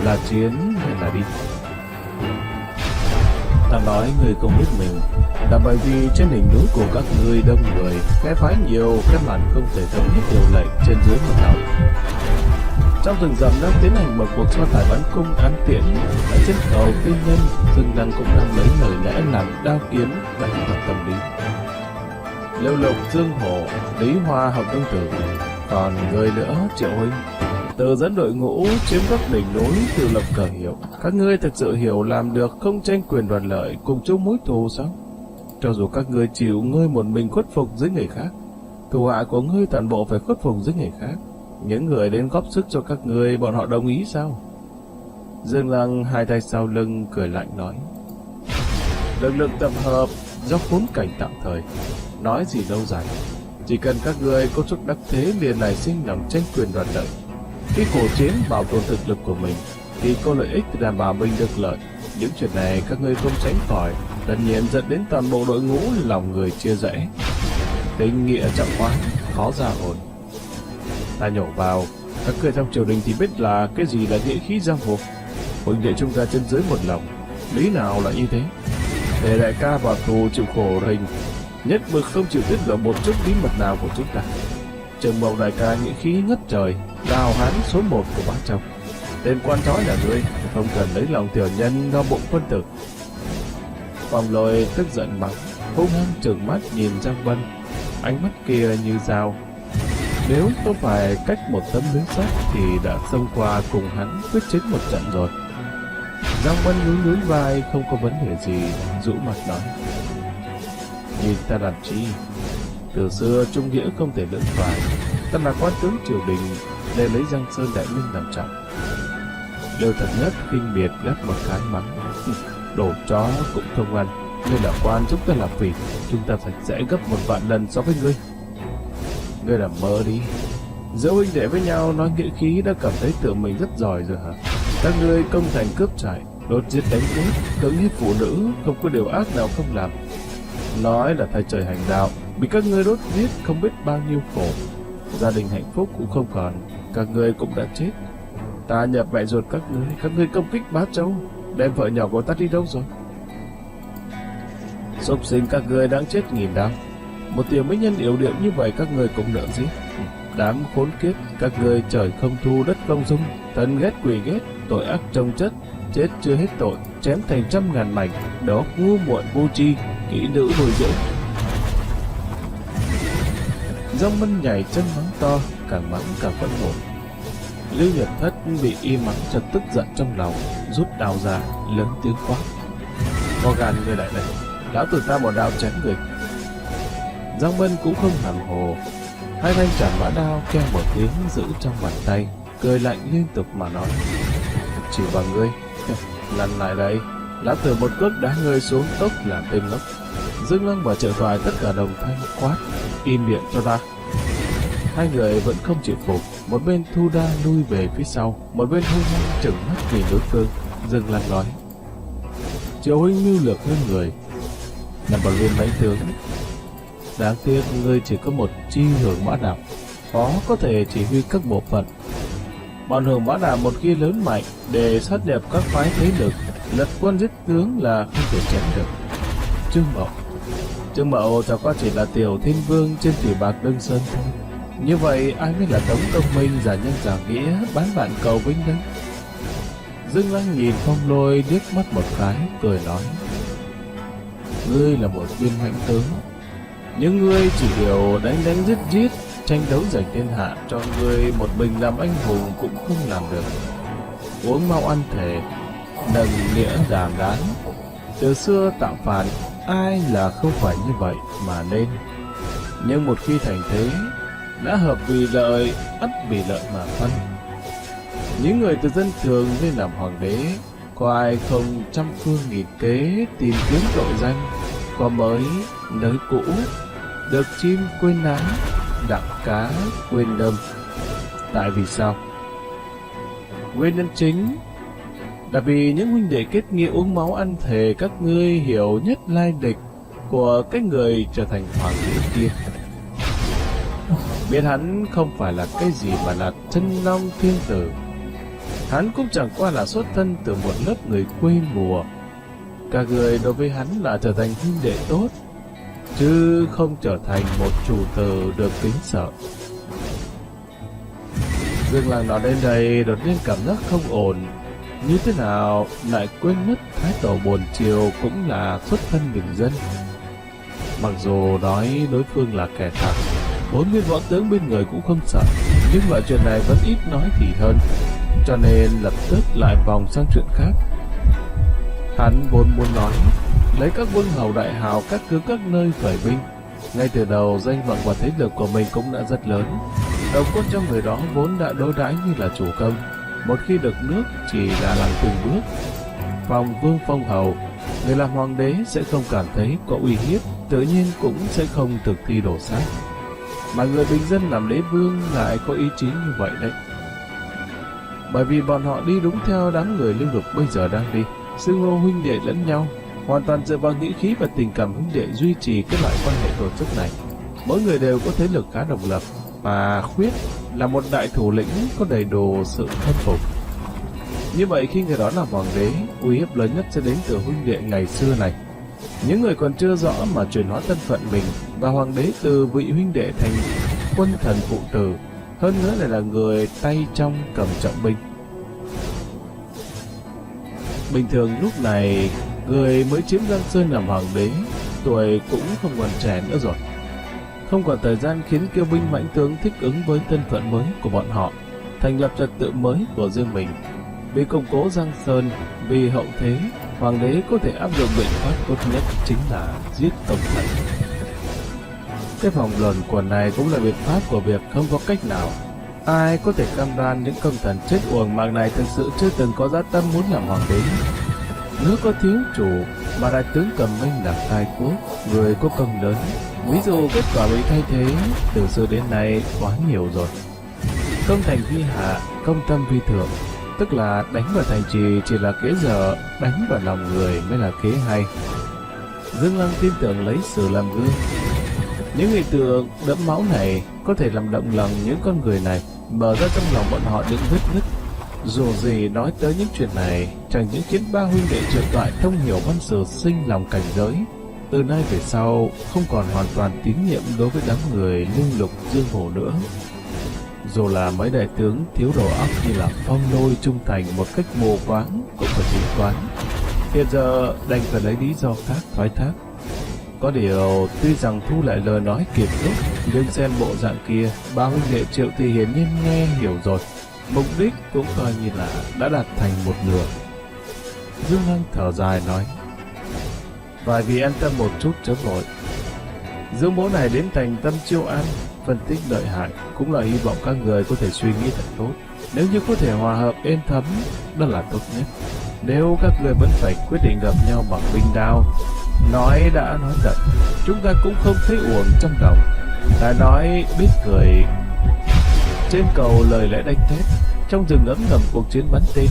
Là chiến hay là đi? Ta nói người không biết mình là bởi vì trên đỉnh núi của các ngươi đông người, phe phái nhiều, các bạn không thể thống nhất điều lệnh trên dưới một đầu. Trong rừng rậm đang tiến hành một cuộc so tài bắn cung án tiễn, ở trên cầu tiên nhân, Dương Lăng cũng đang lấy lời lẽ làm đao kiếm đánh vào tâm lý. Liêu Lục, Dương Hổ, Lý Hoa, Hồng Ưng Tử, còn người nữa Triệu Huynh, tự dẫn đội ngũ chiếm các đỉnh núi, tự lập cờ hiệu. Các ngươi thực sự hiểu làm được không tranh quyền đoạt lợi cùng chung mối thù sao? Cho dù các ngươi chịu ngươi một mình khuất phục dưới người khác, thủ hạ của ngươi toàn bộ phải khuất phục dưới người khác. Những người đến góp sức cho các ngươi, bọn họ đồng ý sao? Dương Lăng hai tay sau lưng cười lạnh nói: lực lượng tập hợp do khốn cảnh tạm thời, nói gì đâu dài. Chỉ cần các ngươi có chút đắc thế liền nảy sinh lòng tranh quyền đoạt lợi. Khi khổ chiến bảo tồn thực lực của mình thì có lợi ích đảm bảo mình được lợi. Những chuyện này các ngươi không tránh khỏi, tất nhiên dẫn đến toàn bộ đội ngũ lòng người chia rẽ. Tình nghĩa trọng oán, khó ra hồn. Ta nhổ vào, các ngươi trong triều đình thì biết là cái gì là nghĩa khí giang hồ. Huynh đệ chúng ta trên dưới một lòng, lý nào là như thế? Để đại ca vào tù chịu khổ hình, nhất mực không chịu tiết lộ một chút bí mật nào của chúng ta. Trường Mậu đại ca nghĩa khí ngất trời, đào hán số 1 của Bá Châu. Tên quan chói là ngươi, không cần lấy lòng tiểu nhân đo bụng quân tử. Phòng Lôi tức giận mắng, hung hăng trừng mắt nhìn Giang Vân, ánh mắt kia như dao. Nếu không phải cách một tấm lưới sắt thì đã xông qua cùng hắn quyết chiến một trận rồi. Giang Vân nhún vai, không có vấn đề gì, rũ mặt nói: nhìn ta làm chi? Từ xưa trung nghĩa không thể lưỡng phải, ta là quan tướng triều đình để lấy Giang Sơn đại minh làm trọng. Liêu Thật Nhất khinh miệt gắt một cái mắng: đồ chó cũng không ăn, ngươi là quan chúng ta là phỉ, chúng ta sạch sẽ gấp 1.000 lần so với ngươi. Ngươi làm mơ đi. Giữa huynh đệ với nhau nói nghĩa khí đã cảm thấy tự mình rất giỏi rồi hả? Các ngươi công thành cướp trại, đốt giết đánh cướp, cưỡng hiếp phụ nữ, không có điều ác nào không làm. Nói là thay trời hành đạo, bị các ngươi đốt giết không biết bao nhiêu khổ. Gia đình hạnh phúc cũng không còn, các ngươi cũng đã chết. Ta nhập mẹ ruột các ngươi công kích Bá Châu, đem vợ nhỏ của ta đi đâu rồi? Súc sinh các ngươi đáng chết nghìn đau. Một tiểu mỹ nhân yếu điệu như vậy các ngươi cũng nỡ giết. Đám khốn kiếp, các ngươi trời không thu đất không dung, thần ghét quỷ ghét, tội ác chồng chất, chết chưa hết tội, chém thành 100.000 mảnh, đó ngu muội vô tri, kỹ nữ nuôi dưỡng. Giang Vân nhảy chân mắng to, càng mắng càng phẫn nộ. Lưu Nhật Thất bị im mắng chợt tức giận trong lòng, rút đao ra, lớn tiếng quát: có gan ngươi lại đây, lão tử ta một đao chém người. Giang Vân cũng không hàm hồ, hai thanh chảm mã đao kêu một tiếng giữ trong bàn tay, cười lạnh liên tục mà nói: chỉ bằng ngươi, lăn lại đây, lão tử một cước đá ngươi xuống tốc làm tên ngốc. Dương Lăng và Triệu Thoại tất cả đồng thanh quát: im miệng cho ta. Hai người vẫn không chịu phục, một bên thu đa lui về phía sau, một bên hung hăng trừng mắt nhìn đối phương. Dương Lăng nói: Triệu huynh mưu lược hơn người, là một viên lãnh tướng. Đáng tiếc ngươi chỉ có một chi hưởng mã đạo, khó có thể chỉ huy các bộ phận. Bọn hưởng mã đạo một khi lớn mạnh để sát nhập các phái thế lực, lật quân giết tướng là không thể chém được. Trương Mậu chẳng qua chỉ là tiểu thiên vương trên thủy bạc Đông Sơn thôi. Như vậy ai mới là Tống Công Minh giả nhân giả nghĩa bán bạn cầu vinh đấy? Dương Lăng nhìn Phong Lôi liếc mắt một cái, cười nói: ngươi là một viên hãnh tướng, nhưng ngươi chỉ hiểu đánh giết, tranh đấu giành thiên hạ, cho ngươi một mình làm anh hùng cũng không làm được. Uống mau ăn thể, nâng nghĩa đàm đán, Từ xưa tạo phản, ai là không phải như vậy mà nên. Nhưng một khi thành thế, đã hợp vì lợi, ắt vì lợi mà phân. Những người từ dân thường lên làm hoàng đế, có ai không trăm phương nghìn kế tìm kiếm tội danh, có mới nới cũ, được chim quên nắng, đặng cá quên đâm. Tại vì sao? Nguyên nhân chính là vì những huynh đệ kết nghĩa uống máu ăn thề các ngươi hiểu nhất lai lịch của cái người trở thành hoàng đế kia. Biết hắn không phải là cái gì mà là chân long thiên tử. Hắn cũng chẳng qua là xuất thân từ một lớp người quê mùa. Cả người đối với hắn là trở thành huynh đệ tốt, chứ không trở thành một chủ tử được kính sợ. Dương Lăng nói đến đây đột nhiên cảm giác không ổn. Như thế nào lại quên mất Thái Tổ Bồn Triều cũng là xuất thân bình dân. Mặc dù nói đối phương là kẻ thẳng, 40 võ tướng bên người cũng không sợ, nhưng loại chuyện này vẫn ít nói thì hơn, cho nên lập tức lại vòng sang chuyện khác. Hắn vốn muốn nói lấy các vương hầu đại hào các cứ các nơi khởi binh. Ngay từ đầu danh vọng và thế lực của mình cũng đã rất lớn. Đồng cốt trong người đó vốn đã đối đãi như là chủ công. Một khi được nước chỉ là làm từng bước. Phòng vương phong hầu, người làm hoàng đế sẽ không cảm thấy có uy hiếp, tự nhiên cũng sẽ không thực thi đổ sát. Mà người bình dân làm đế vương lại có ý chí như vậy đấy. Bởi vì bọn họ đi đúng theo đám người lưu lục bây giờ đang đi, xưng hô huynh đệ lẫn nhau, hoàn toàn dựa vào nghĩa khí và tình cảm huynh đệ duy trì các loại quan hệ tổ chức này. Mỗi người đều có thế lực khá độc lập, và Khuyết là một đại thủ lĩnh có đầy đủ sự thân phục. Như vậy khi người đó làm hoàng đế, uy hiếp lớn nhất sẽ đến từ huynh đệ ngày xưa này. Những người còn chưa rõ mà chuyển hóa thân phận mình và hoàng đế từ vị huynh đệ thành quân thần phụ tử, hơn nữa lại là người tay trong cầm trọng binh. Bình thường lúc này, người mới chiếm Giang Sơn làm hoàng đế, tuổi cũng không còn trẻ nữa rồi. Không còn thời gian khiến kiêu binh mãnh tướng thích ứng với thân phận mới của bọn họ, thành lập trật tự mới của riêng mình. Vì củng cố Giang Sơn, vì hậu thế, hoàng đế có thể áp dụng biện pháp tốt nhất chính là giết công thần. Cái vòng luẩn quẩn này cũng là biện pháp của việc không có cách nào. Ai có thể cam đoan những công thần chết uổng mạng này thực sự chưa từng có dã tâm muốn làm hoàng đế. Nước có thiếu chủ, mà đại tướng Cầm Minh là khai quốc, người có công lớn. Ví dụ kết quả bị thay thế từ xưa đến nay quá nhiều rồi. Công thành vi hạ, công tâm vi thượng, tức là đánh vào thành trì chỉ là kế dở, đánh vào lòng người mới là kế hay. Dương Lăng tin tưởng lấy sử làm gương. Những hiện tượng đẫm máu này có thể làm động lòng những con người này, mở ra trong lòng bọn họ những vết nứt. Dù gì nói tới những chuyện này, chẳng những khiến ba huynh đệ Triệu Toại thông hiểu văn sử sinh lòng cảnh giới. Từ nay về sau không còn hoàn toàn tín nhiệm đối với đám người lưu lục dương hồ nữa. Dù là mấy đại tướng thiếu đầu óc như là Phong Lôi trung thành một cách mù quáng cũng phải tính toán. Hiện giờ đành phải lấy lý do khác thoái thác. Có điều tuy rằng thu lại lời nói kịp lúc, nhưng xem bộ dạng kia, ba huynh đệ Triệu thì hiển nhiên nghe hiểu rồi. Mục đích cũng coi như là đã đạt thành một nửa. Dương Lăng thở dài nói: vài vị an tâm một chút chớ vội. Dương bố này đến thành tâm chiêu an, phân tích lợi hại, cũng là hy vọng các người có thể suy nghĩ thật tốt. Nếu như có thể hòa hợp êm thấm, đó là tốt nhất. Nếu các người vẫn phải quyết định gặp nhau bằng binh đao, nói đã nói thật, chúng ta cũng không thấy uổng trong lòng. Ta nói biết cười, trên cầu lời lẽ đánh thép, trong rừng ấm ngầm cuộc chiến bắn tên.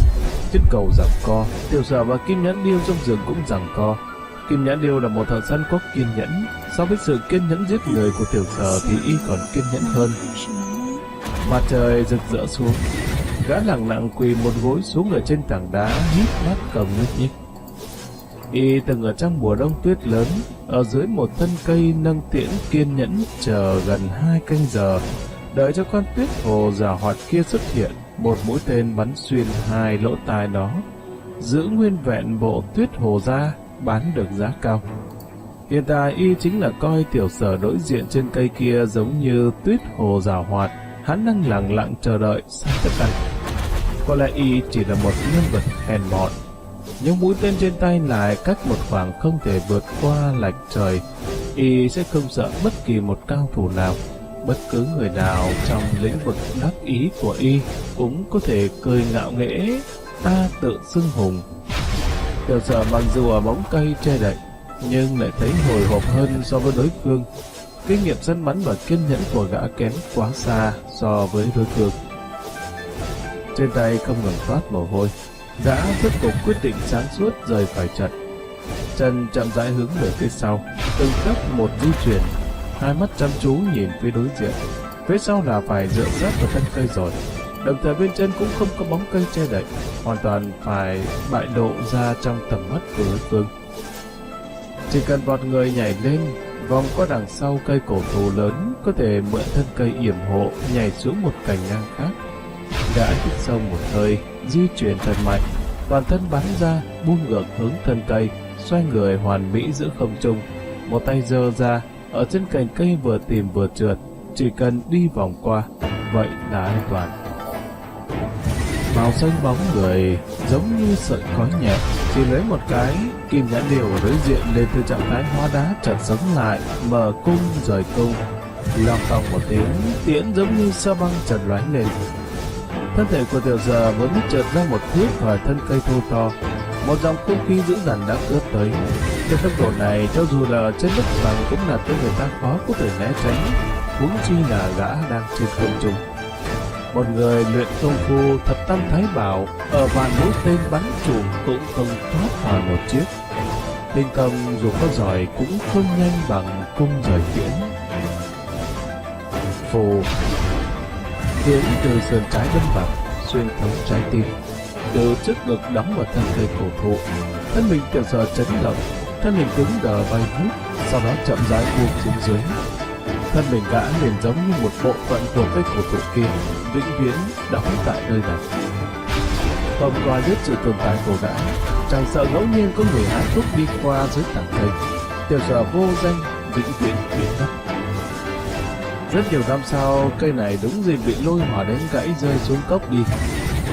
Trên cầu giằng co, Tiểu Sở và Kim Nhãn Điêu trong rừng cũng giằng co. Kim Nhãn Điêu là một thợ săn có kiên nhẫn, so với sự kiên nhẫn giết người của Tiểu Sở thì y còn kiên nhẫn hơn. Mặt trời rực rỡ xuống, gã lẳng lặng quỳ một gối xuống ở trên tảng đá, hít mắt cầm nhúc nhích. Y từng ở trong mùa đông tuyết lớn, ở dưới một thân cây nâng tiễn kiên nhẫn chờ gần 2 canh giờ, đợi cho con tuyết hồ già hoạt kia xuất hiện. Một mũi tên bắn xuyên 2 lỗ tai đó, giữ nguyên vẹn bộ tuyết hồ ra, bán được giá cao. Hiện tại y chính là coi Tiểu Sở đối diện trên cây kia giống như tuyết hồ già hoạt, hắn đang lặng lặng chờ đợi sao tất cả. Có lẽ y chỉ là một nhân vật hèn mọn, Nhưng mũi tên trên tay lại cách một khoảng không thể vượt qua lệch trời. Y sẽ không sợ bất kỳ một cao thủ nào. Bất cứ người nào trong lĩnh vực đắc ý của Y cũng có thể cười ngạo nghễ, ta tự xưng hùng. Tiểu Sở mặc dù ở bóng cây che đậy, nhưng lại thấy hồi hộp hơn so với đối phương. Kinh nghiệm săn bắn và kiên nhẫn của gã kém quá xa so với đối phương. Trên tay không ngừng toát mồ hôi, gã rốt cuộc quyết định sáng suốt rời khỏi trận. Chân chậm rãi hướng về phía sau, từng tấc một di chuyển, hai mắt chăm chú nhìn phía đối diện. Phía sau là phải dựa sát vào thân cây rồi, đồng thời bên chân cũng không có bóng cây che đậy, hoàn toàn phải bại lộ ra trong tầm mắt của đối phương. Chỉ cần vọt người nhảy lên, vòng qua đằng sau cây cổ thụ lớn, có thể mượn thân cây yểm hộ nhảy xuống một cành ngang khác. Gã hít sâu một hơi, di chuyển thật mạnh, toàn thân bắn ra, buông ngược hướng thân cây, xoay người hoàn mỹ giữa không trung. Một tay giơ ra, ở trên cành cây vừa tìm vừa trượt, chỉ cần đi vòng qua, vậy là an toàn. Màu xanh bóng người giống như sợi khói nhẹ, chỉ lấy một cái, kim nhãn điều ở đối diện lên từ trạng thái hóa đá chợt sống lại, mở cung rời cung. Long tòng một tiếng, tiễn giống như sao băng chợt lóe lên. Thân thể của Tiểu Giờ vừa mới trượt ra một thước khỏi thân cây thô to, một dòng không khí dữ dằn đã ướt tới. Cái tốc độ này, cho dù là trên đất bằng cũng là cho người ta khó có thể né tránh, huống chi là gã đang trên không trung. Một người luyện công phu thập tam thái bảo ở vạn mũi tên bắn trùm cũng không thoát khỏi một chiếc. Tinh công dù có giỏi cũng không nhanh bằng cung rời tiễn. Phù tiễn từ sườn trái đâm vào, xuyên thấu trái tim, từ trước ngực đóng vào thân cây cổ thụ. Thân mình Tiểu Sở chấn động, thân hình cứng đờ bay vút, sau đó chậm rãi buông xuống dưới. Thân mình gã liền giống như một bộ phận của cây cổ thụ kia, vĩnh viễn đóng tại nơi này. Không có ai biết sự tồn tại của gã, chẳng sợ ngẫu nhiên có người hái thuốc đi qua dưới tảng cây. Tiểu Sở vô danh, vĩnh viễn biến mất. Rất nhiều năm sau, cây này đúng dịp bị lôi hỏa đến gãy rơi xuống cốc đi.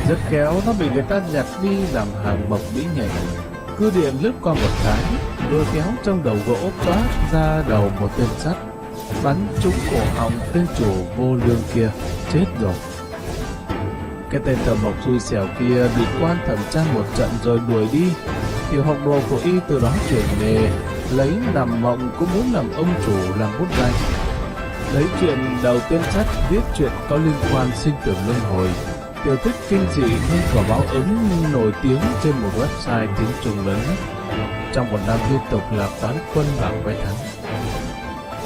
Rất khéo nó bị người ta nhặt đi làm hàng mộc mỹ nghệ. Cưa điện lướt qua một cái, vừa kéo trong đầu gỗ toát ra đầu một tên sắt, bắn trúng cổ họng tên chủ vô lương kia, chết rồi. Cái tên thợ mộc xui xẻo kia bị quan thẩm tra một trận rồi đuổi đi. Tiểu học đồ của y từ đó chuyển nghề, lấy nằm mộng cũng muốn làm ông chủ làm bút danh. Lấy chuyện đầu tiên sắt viết chuyện có liên quan sinh tử luân hồi, tiểu thuyết kinh dị hơn quả báo ứng nổi tiếng trên một website tiếng Trung lớn nhất. Trong một năm liên tục là toán quân bảng vé thắng.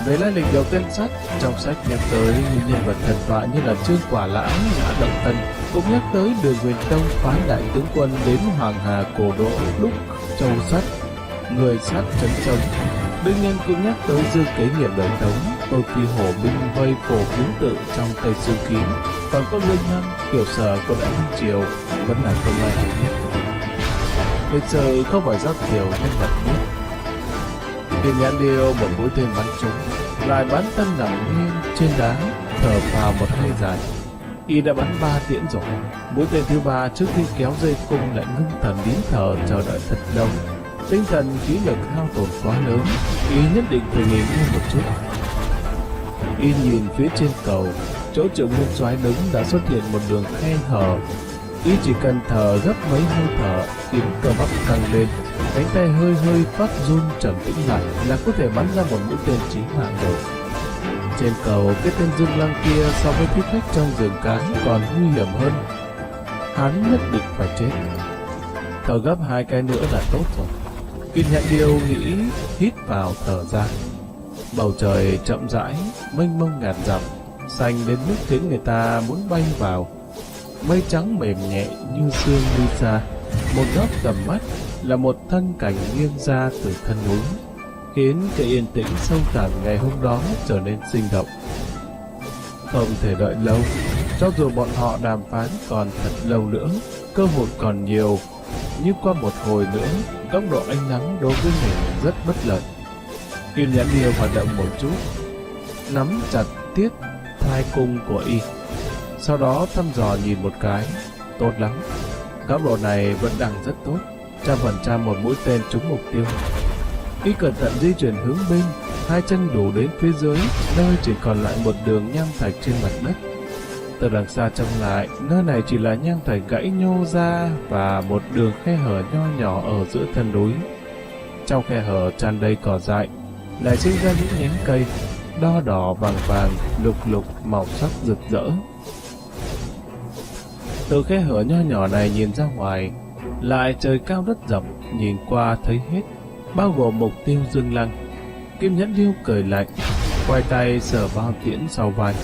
Về lai lịch đầu tên sắt, trong sách nhắc tới nhân vật thần thoại như là Trương Quả Lão, Ngã Động Tân, cũng nhắc tới Đường Huyền Tông phái đại tướng quân đến Hoàng Hà cổ đỗ lúc châu sắt, người sắt trấn sông. Đương nhiên cũng nhắc tới Dương Kế Nghiệp đời Tống, Tô Kỳ Hổ binh vây phổ cứu tự trong Tây Sương Kín. Còn có Lương Năm, Tiểu Sở của Đại Minh Triều vẫn là không ai hay biết. Lịch sử không phải rất nhiều nhân vật biết. Kim nhãn điêu một mũi tên bắn trúng, lại bắn thân nằm nghiêng trên đá, thở phào một hơi dài. Y đã bắn 3 tiễn rồi. Mũi tên thứ 3 trước khi kéo dây cung lại ngưng thần nín thở chờ đợi thật lâu. Tinh thần khí lực hao tổn quá lớn, Y nhất định phải nghỉ ngơi một chút. Y nhìn phía trên cầu, chỗ Triệu Nguyên Soái đứng đã xuất hiện một đường khe hở. Y chỉ cần thở gấp mấy hơi thở, khiến cơ bắp căng lên, cánh tay hơi hơi phát run trầm tĩnh lại là có thể bắn ra một mũi tên chí mạng rồi. Trên cầu, cái tên Dương Lăng kia so với thích khách trong rừng cái còn nguy hiểm hơn. Hắn nhất định phải chết. Thở gấp 2 cái nữa là tốt rồi. Kim nhãn điêu nghĩ, hít vào thở ra. Bầu trời chậm rãi, mênh mông ngàn dặm, xanh đến mức khiến người ta muốn bay vào. Mây trắng mềm nhẹ như sương đi xa, một góc tầm mắt là một thân cảnh nghiêng ra từ thân núi, khiến cái yên tĩnh sâu thẳm ngày hôm đó trở nên sinh động. Không thể đợi lâu, cho dù bọn họ đàm phán còn thật lâu nữa, cơ hội còn nhiều, nhưng qua một hồi nữa, góc độ ánh nắng đối với mình rất bất lợi. Kim nhãn điêu hoạt động một chút, nắm chặt tiết thai cung của Y, sau đó thăm dò nhìn một cái. Tốt lắm, góc độ này vẫn đang rất tốt. 100% một mũi tên trúng mục tiêu. Y cẩn thận di chuyển hướng bên, hai chân đổ đến phía dưới, nơi chỉ còn lại một đường nham thạch trên mặt đất. Từ đằng xa trông lại, nơi này chỉ là nham thạch gãy nhô ra và một đường khe hở nho nhỏ ở giữa thân núi. Trong khe hở tràn đầy cỏ dại, lại sinh ra những nhánh cây, đo đỏ vàng vàng, lục lục, màu sắc rực rỡ. Từ khe hở nho nhỏ này nhìn ra ngoài, lại trời cao đất rộng, nhìn qua thấy hết, bao gồm mục tiêu Dương Lăng. Kim Nhẫn Điêu cười lạnh, quay tay sờ bao tiễn sau vai.